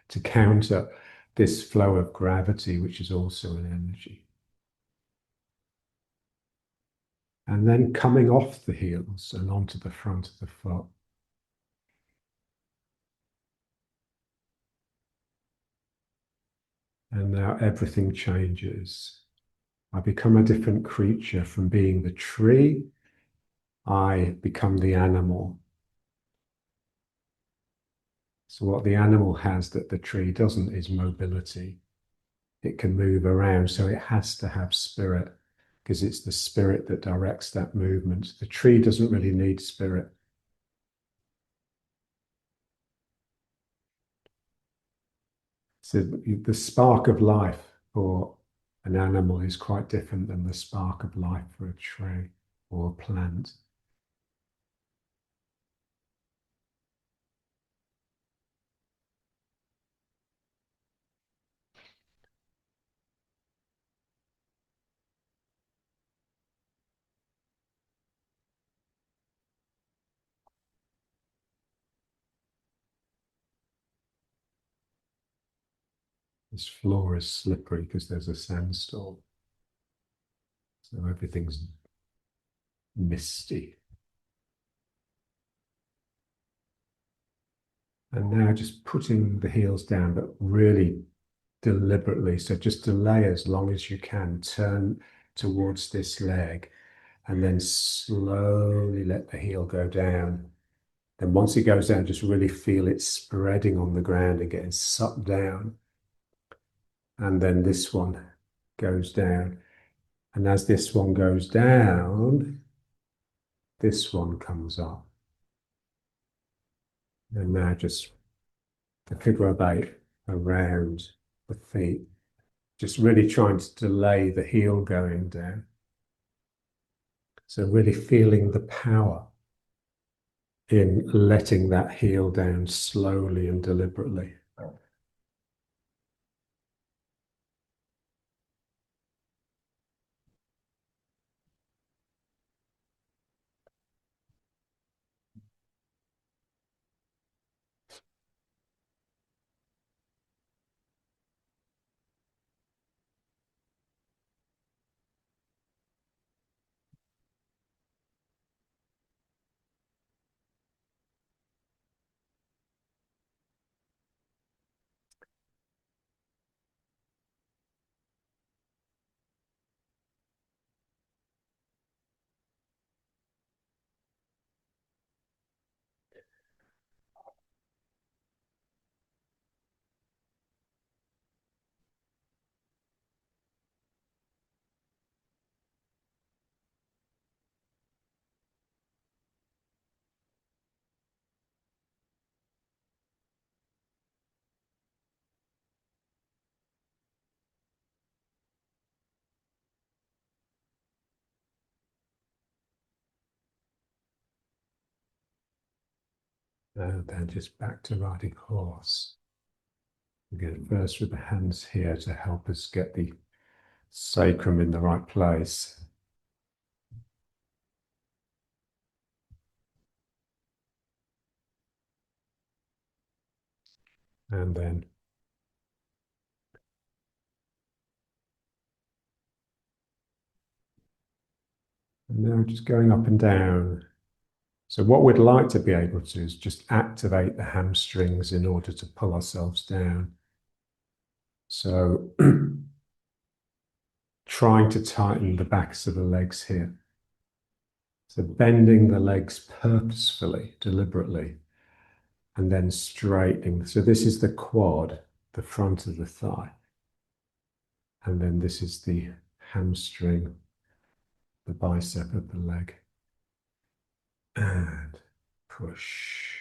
to counter this flow of gravity, which is also an energy. And then coming off the heels and onto the front of the foot. And now everything changes. I become a different creature. From being the tree, I become the animal. So what the animal has that the tree doesn't is mobility. It can move around, so it has to have spirit because it's the spirit that directs that movement. The tree doesn't really need spirit. So the spark of life for an animal is quite different than the spark of life for a tree or a plant. This floor is slippery because there's a sandstorm. So everything's misty. And now just putting the heels down, but really deliberately. So just delay as long as you can, turn towards this leg, and then slowly let the heel go down. Then once it goes down, just really feel it spreading on the ground and getting sucked down. And then this one goes down. And as this one goes down, this one comes up. And now just the figure of eight around the feet, just really trying to delay the heel going down. So really feeling the power in letting that heel down slowly and deliberately. And then just back to riding horse. Again, first with the hands here to help us get the sacrum in the right place. And then now just going up and down. So what we'd like to be able to do is just activate the hamstrings in order to pull ourselves down. So trying to tighten the backs of the legs here. So bending the legs purposefully, deliberately, and then straightening. So this is the quad, the front of the thigh. And then this is the hamstring, the bicep of the leg. And push.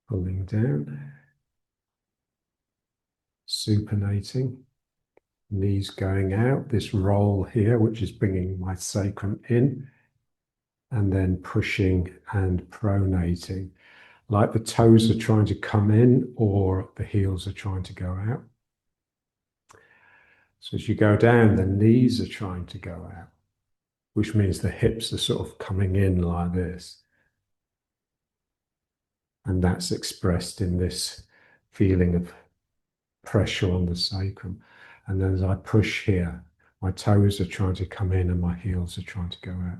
Pulling down. Supinating. Knees going out. This roll here, which is bringing my sacrum in. And then pushing and pronating. Like the toes are trying to come in or the heels are trying to go out. So as you go down, the knees are trying to go out, which means the hips are sort of coming in like this. And that's expressed in this feeling of pressure on the sacrum. And then as I push here, my toes are trying to come in and my heels are trying to go out.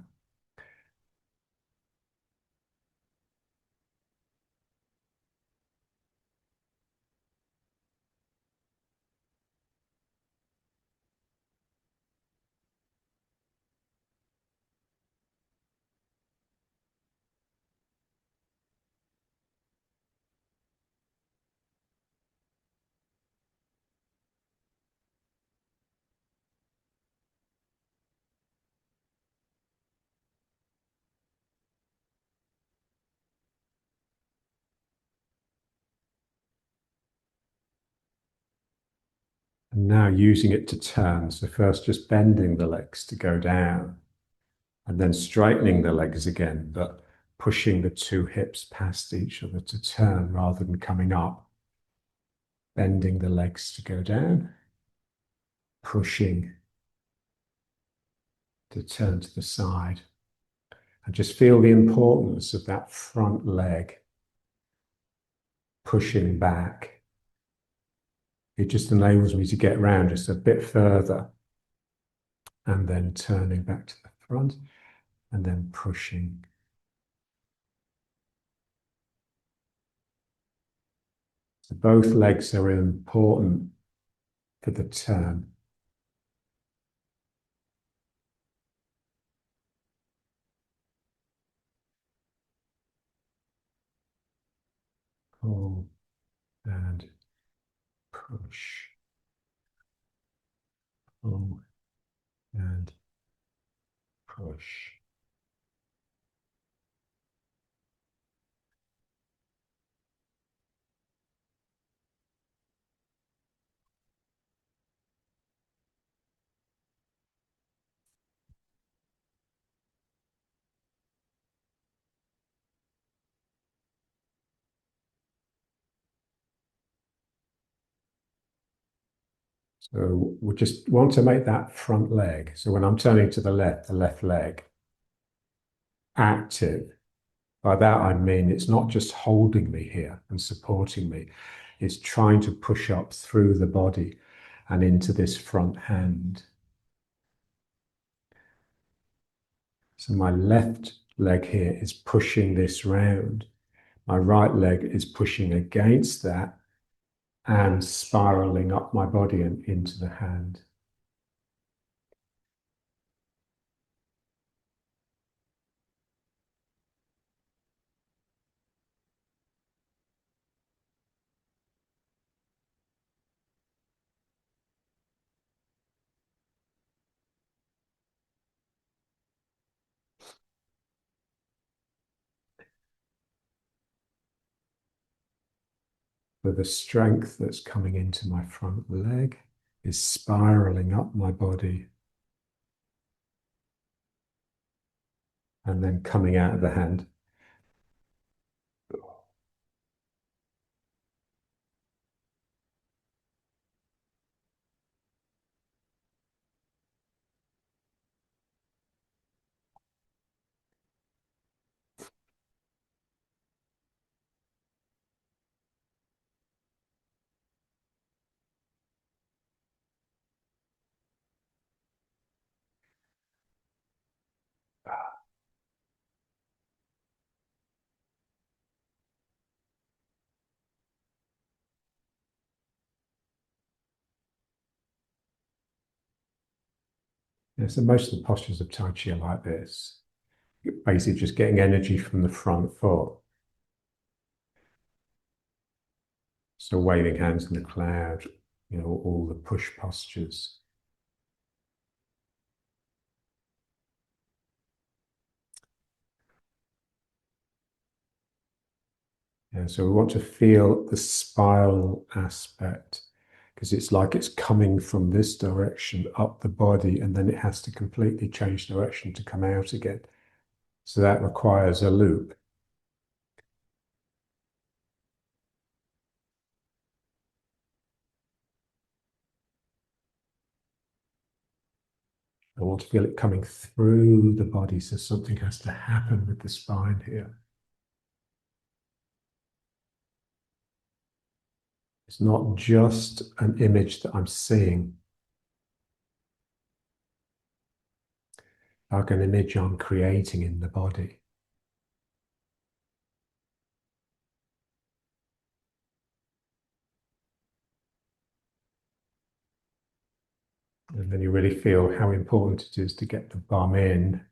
And now using it to turn. So first just bending the legs to go down and then straightening the legs again, but pushing the two hips past each other to turn rather than coming up. Bending the legs to go down, pushing to turn to the side. And just feel the importance of that front leg pushing back. It just enables me to get around just a bit further and then turning back to the front and then pushing. So both legs are important for the turn. Pull and push. Pull and push. So we just want to make that front leg. So when I'm turning to the left leg, active. By that, I mean it's not just holding me here and supporting me, it's trying to push up through the body and into this front hand. So my left leg here is pushing this round. My right leg is pushing against that and spiraling up my body and into the hand. So the strength that's coming into my front leg is spiraling up my body and then coming out of the hand. Yeah, so most of the postures of Tai Chi are like this. You're basically just getting energy from the front foot. So waving hands in the cloud, all the push postures. And so we want to feel the spiral aspect because it's like it's coming from this direction up the body and then it has to completely change direction to come out again. So that requires a loop. I want to feel it coming through the body, so something has to happen with the spine here. It's not just an image that I'm seeing, like an image I'm creating in the body. And then you really feel how important it is to get the bum in,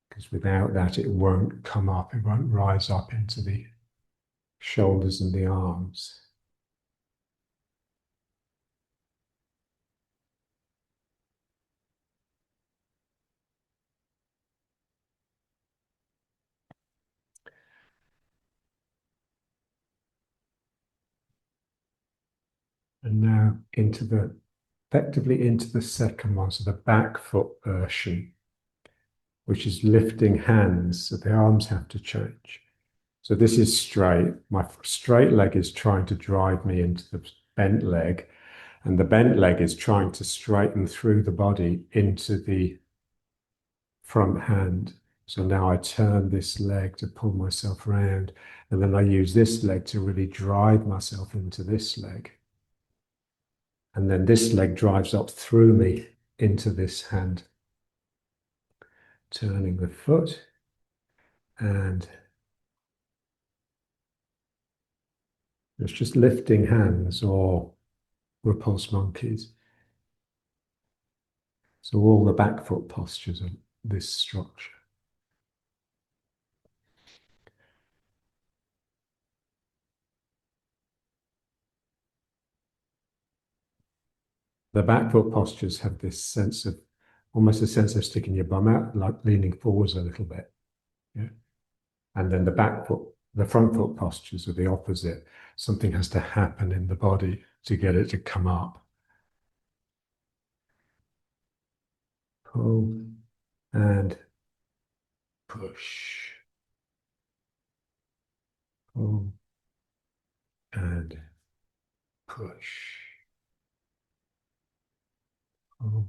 because without that, it won't come up, it won't rise up into the shoulders and the arms. And now effectively into the second one, so the back foot version, which is lifting hands, so the arms have to change. So this is straight. My straight leg is trying to drive me into the bent leg, and the bent leg is trying to straighten through the body into the front hand. So now I turn this leg to pull myself around, and then I use this leg to really drive myself into this leg. And then this leg drives up through me into this hand. Turning the foot and It's just lifting hands or repulse monkeys. So all the back foot postures are this structure. The back foot postures have this sense of almost a sense of sticking your bum out, like leaning forwards a little bit. Yeah. And then the front foot postures are the opposite. Something has to happen in the body to get it to come up. Pull and push. Pull and push. Pull.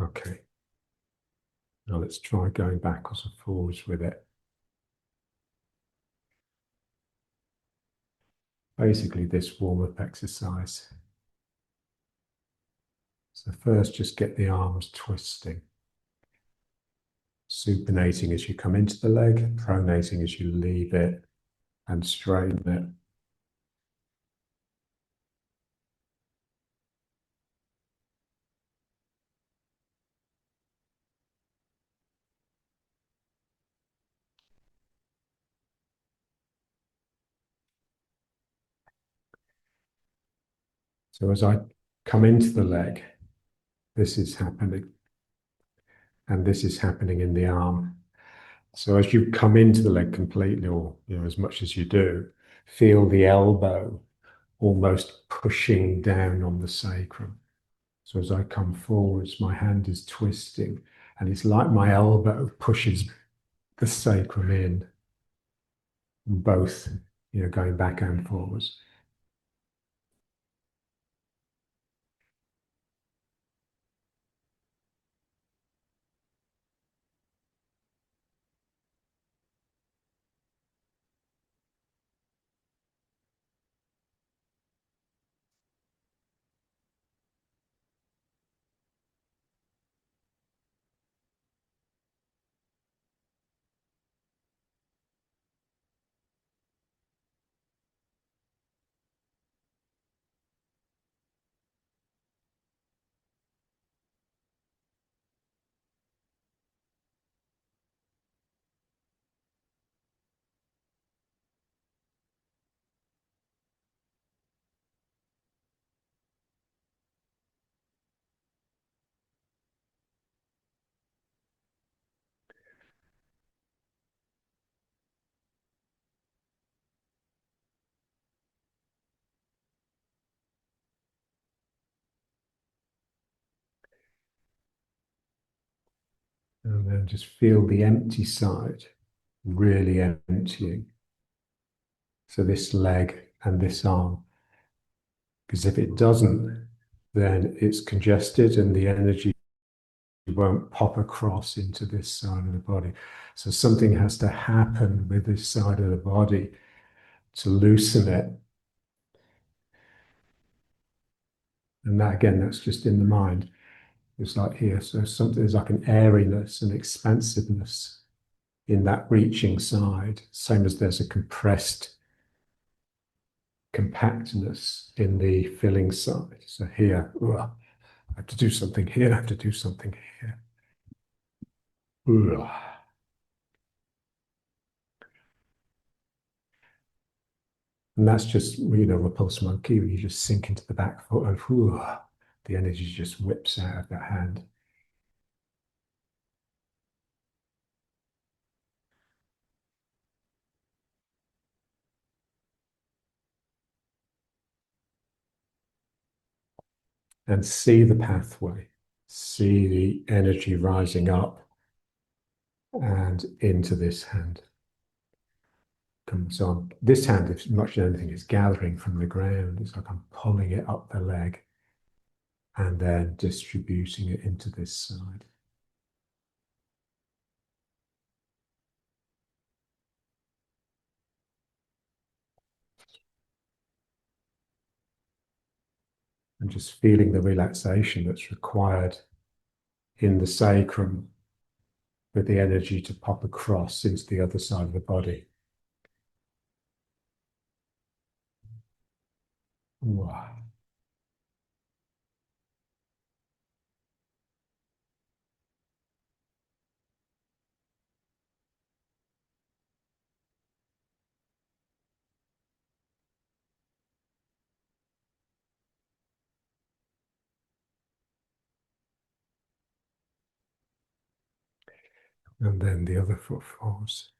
Okay. Now let's try going backwards and forwards with it. Basically, this warm-up exercise. So first, just get the arms twisting. Supinating as you come into the leg, pronating as you leave it, and straighten it. So as I come into the leg, this is happening, and this is happening in the arm. So as you come into the leg completely, or as much as you do, feel the elbow almost pushing down on the sacrum. So as I come forwards, my hand is twisting, and it's like my elbow pushes the sacrum in, both, going back and forwards. And then just feel the empty side really emptying. So this leg and this arm, because if it doesn't, then it's congested and the energy won't pop across into this side of the body. So something has to happen with this side of the body to loosen it. And that, again, that's just in the mind. It's like here. So there's like an airiness and expansiveness in that reaching side, same as there's a compressed compactness in the filling side. So here, I have to do something here, I have to do something here. And that's just, repulse monkey, where you just sink into the back foot and the energy just whips out of that hand. and see the pathway, see the energy rising up and into this hand. So this hand, if much as anything, is gathering from the ground. It's like I'm pulling it up the leg and then distributing it into this side. And just feeling the relaxation that's required in the sacrum for the energy to pop across into the other side of the body. Wow. And then the other foot falls.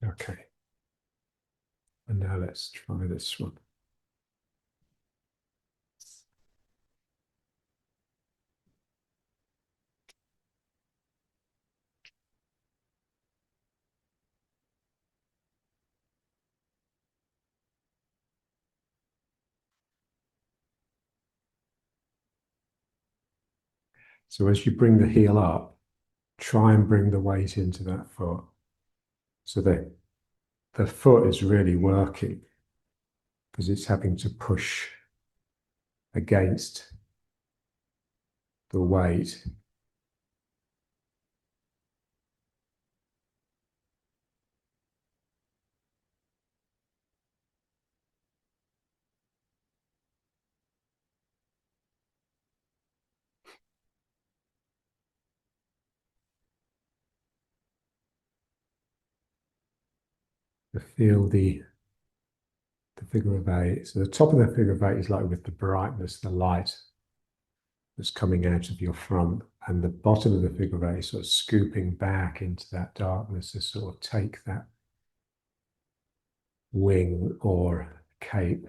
Okay. And now let's try this one. So as you bring the heel up, try and bring the weight into that foot so that the foot is really working because it's having to push against the weight. To feel the figure of eight. So the top of the figure of eight is like with the brightness, the light that's coming out of your front, and the bottom of the figure of eight is sort of scooping back into that darkness to sort of take that wing or cape.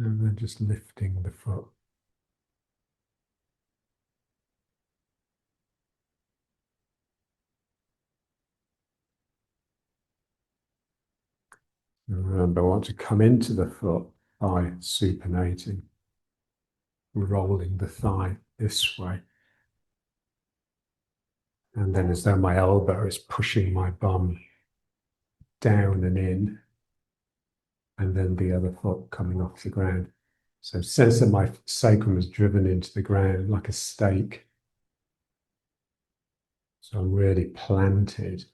And then just lifting the foot. remember, I want to come into the foot by supinating, rolling the thigh this way. And then as though my elbow is pushing my bum down and in, and then the other foot coming off the ground. So sense that my sacrum is driven into the ground like a stake. So I'm really planted.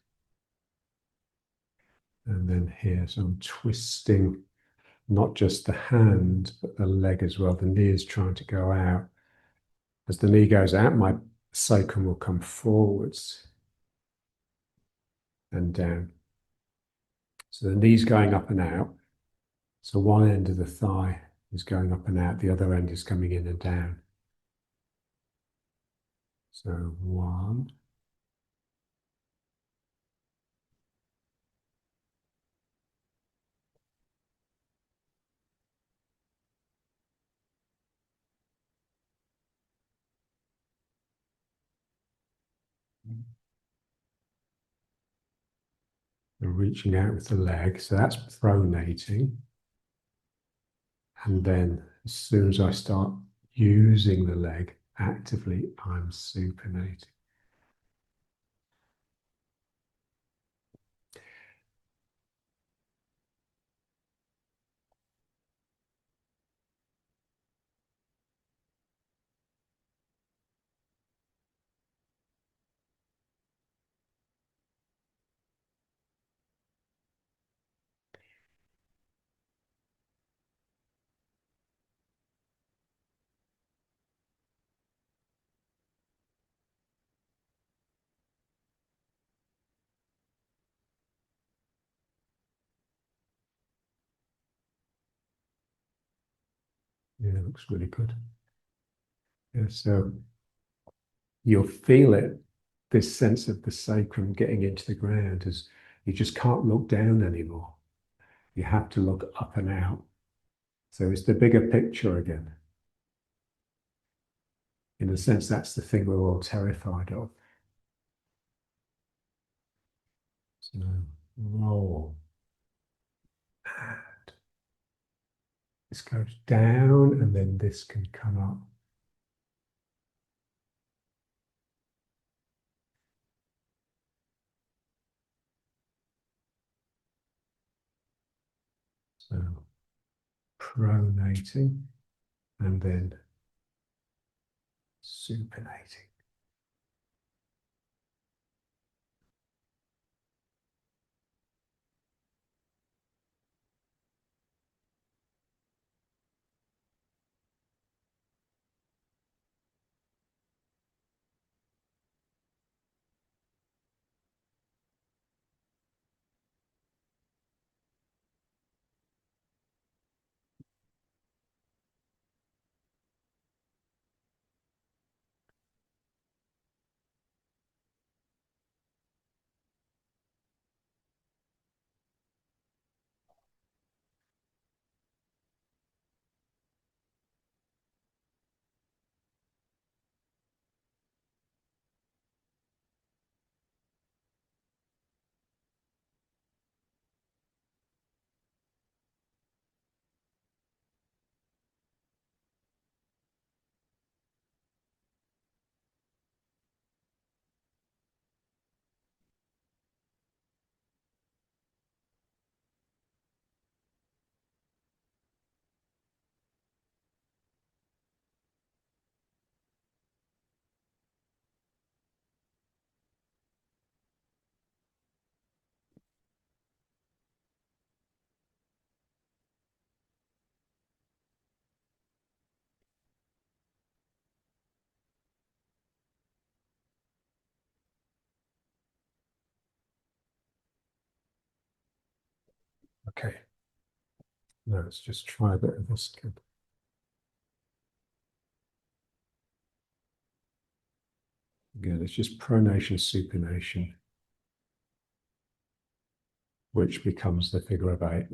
And then here, so I'm twisting not just the hand, but the leg as well. The knee is trying to go out. As the knee goes out, my sacrum will come forwards and down. So the knee's going up and out. So one end of the thigh is going up and out, the other end is coming in and down. So one, and reaching out with the leg. So that's pronating. And then as soon as I start using the leg actively, I'm supinating. Yeah, it looks really good. Yeah, so you'll feel it, this sense of the sacrum getting into the ground as you just can't look down anymore. You have to look up and out. So it's the bigger picture again. In a sense, that's the thing we're all terrified of. So roll. And this goes down and then this can come up. So pronating and then supinating. Okay, now let's just try a bit of this again. Again, it's just pronation, supination, which becomes the figure of eight.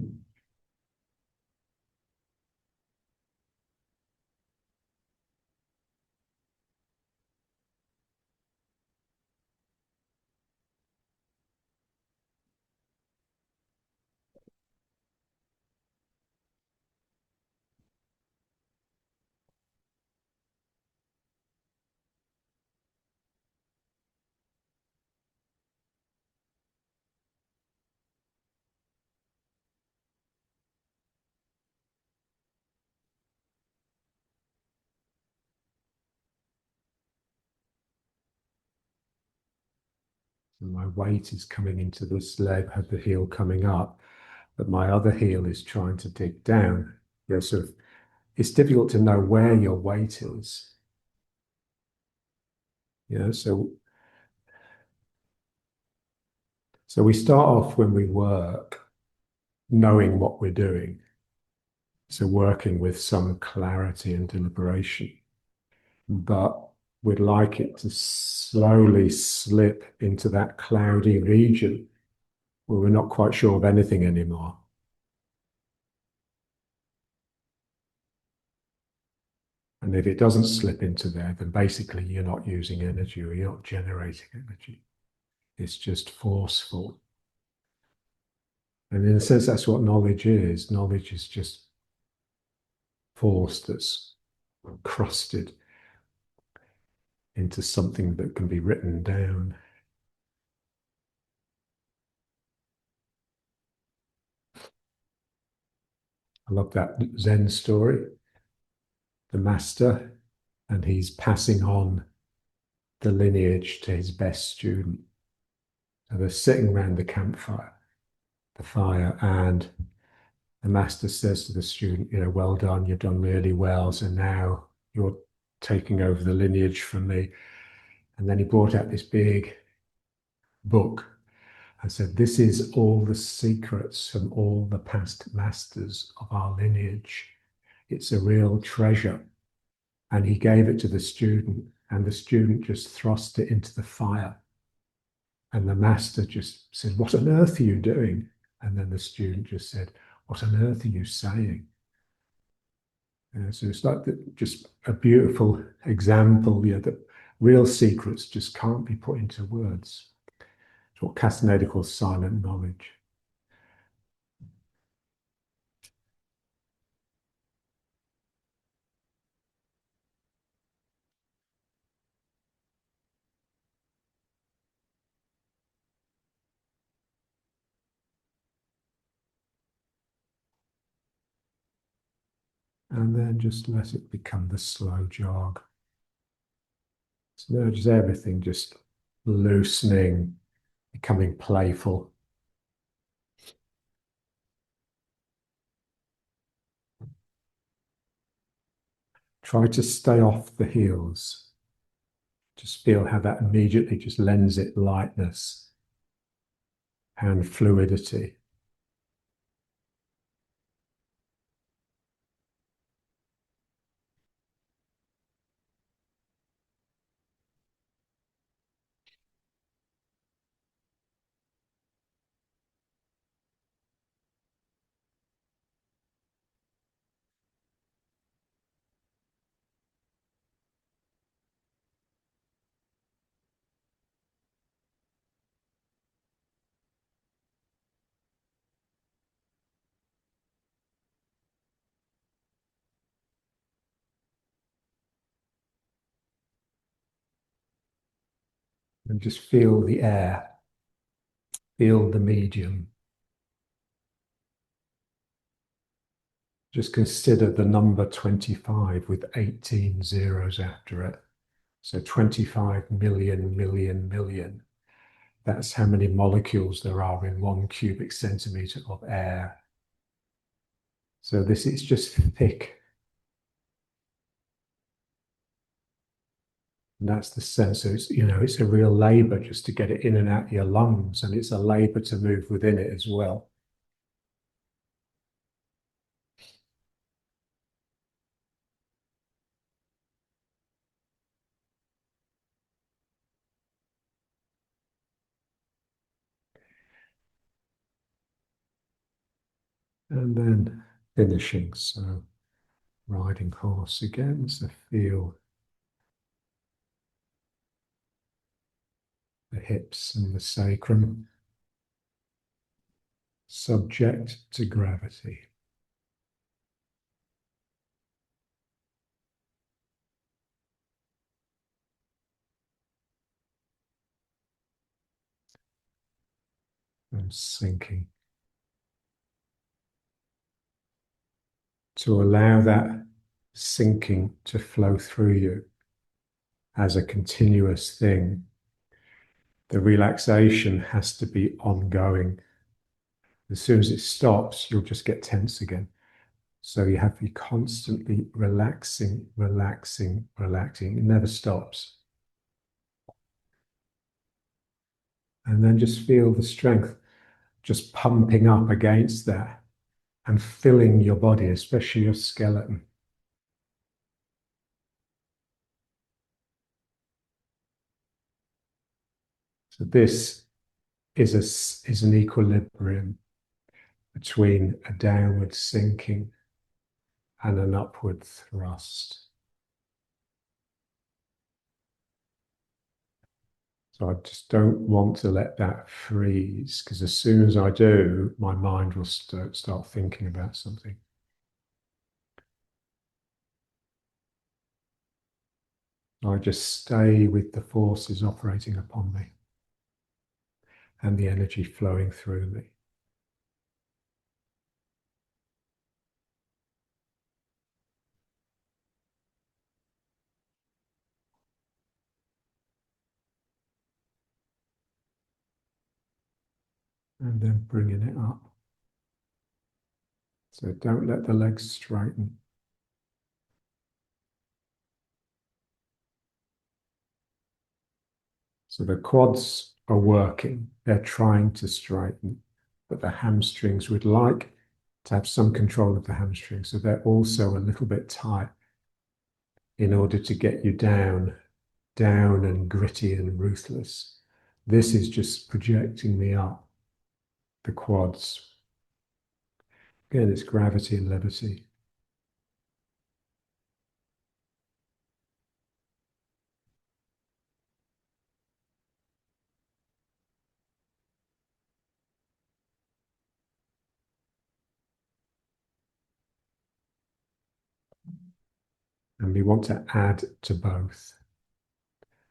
And my weight is coming into this leg, had the heel coming up, but my other heel is trying to dig down. Sort of, it's difficult to know where your weight is. So we start off when we work knowing what we're doing. So working with some clarity and deliberation. But we'd like it to slowly slip into that cloudy region where we're not quite sure of anything anymore. And if it doesn't slip into there, then basically you're not using energy or you're not generating energy. It's just forceful. And in a sense, that's what knowledge is. Knowledge is just force that's crusted into something that can be written down. I love that Zen story, the master, and he's passing on the lineage to his best student. So they're sitting around the campfire, the fire, and the master says to the student, well done, you've done really well. So now you're taking over the lineage from me. And then he brought out this big book and said, this is all the secrets from all the past masters of our lineage. It's a real treasure. And he gave it to the student, and the student just thrust it into the fire. And the master just said, what on earth are you doing? And then the student just said, what on earth are you saying? So it's like just a beautiful example, that real secrets just can't be put into words. It's what Castaneda calls silent knowledge. And then just let it become the slow jog. So now just everything just loosening, becoming playful. Try to stay off the heels. Just feel how that immediately just lends it lightness and fluidity. And just feel the air, feel the medium. Just consider the number 25 with 18 zeros after it. So 25 million, million, million. That's how many molecules there are in 1 cubic centimeter of air. So this is just thick. And that's the sense. So it's a real labor just to get it in and out of your lungs, and it's a labor to move within it as well. And then finishing. So riding horse again. So feel the hips and the sacrum subject to gravity. And sinking. To allow that sinking to flow through you as a continuous thing, The relaxation has to be ongoing. As soon as it stops, you'll just get tense again. So you have to be constantly relaxing, relaxing, relaxing. It never stops. And then just feel the strength just pumping up against that and filling your body, especially your skeleton. So this is an equilibrium between a downward sinking and an upward thrust. So I just don't want to let that freeze, because as soon as I do, my mind will start thinking about something. I just stay with the forces operating upon me and the energy flowing through me. And then bringing it up. So don't let the legs straighten. So the quads are working, they're trying to straighten, but the hamstrings would like to have some control of the hamstrings. So they're also a little bit tight in order to get you down, down and gritty and ruthless. This is just projecting me up, the quads. Again, it's gravity and levity. And we want to add to both.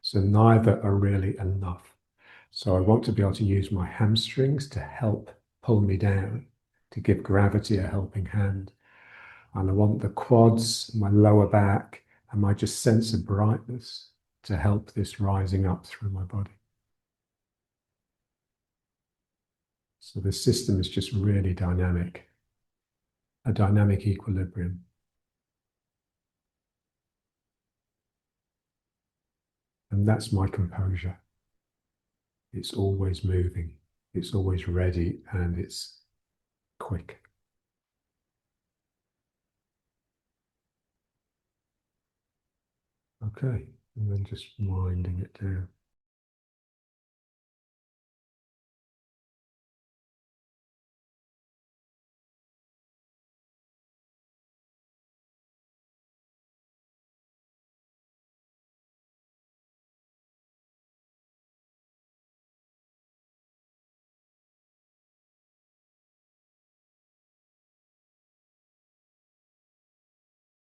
So neither are really enough. So I want to be able to use my hamstrings to help pull me down, to give gravity a helping hand. And I want the quads, my lower back, and my just sense of brightness to help this rising up through my body. So the system is just really dynamic, a dynamic equilibrium. And that's my composure. It's always moving, it's always ready, and it's quick. Okay, and then just winding it down.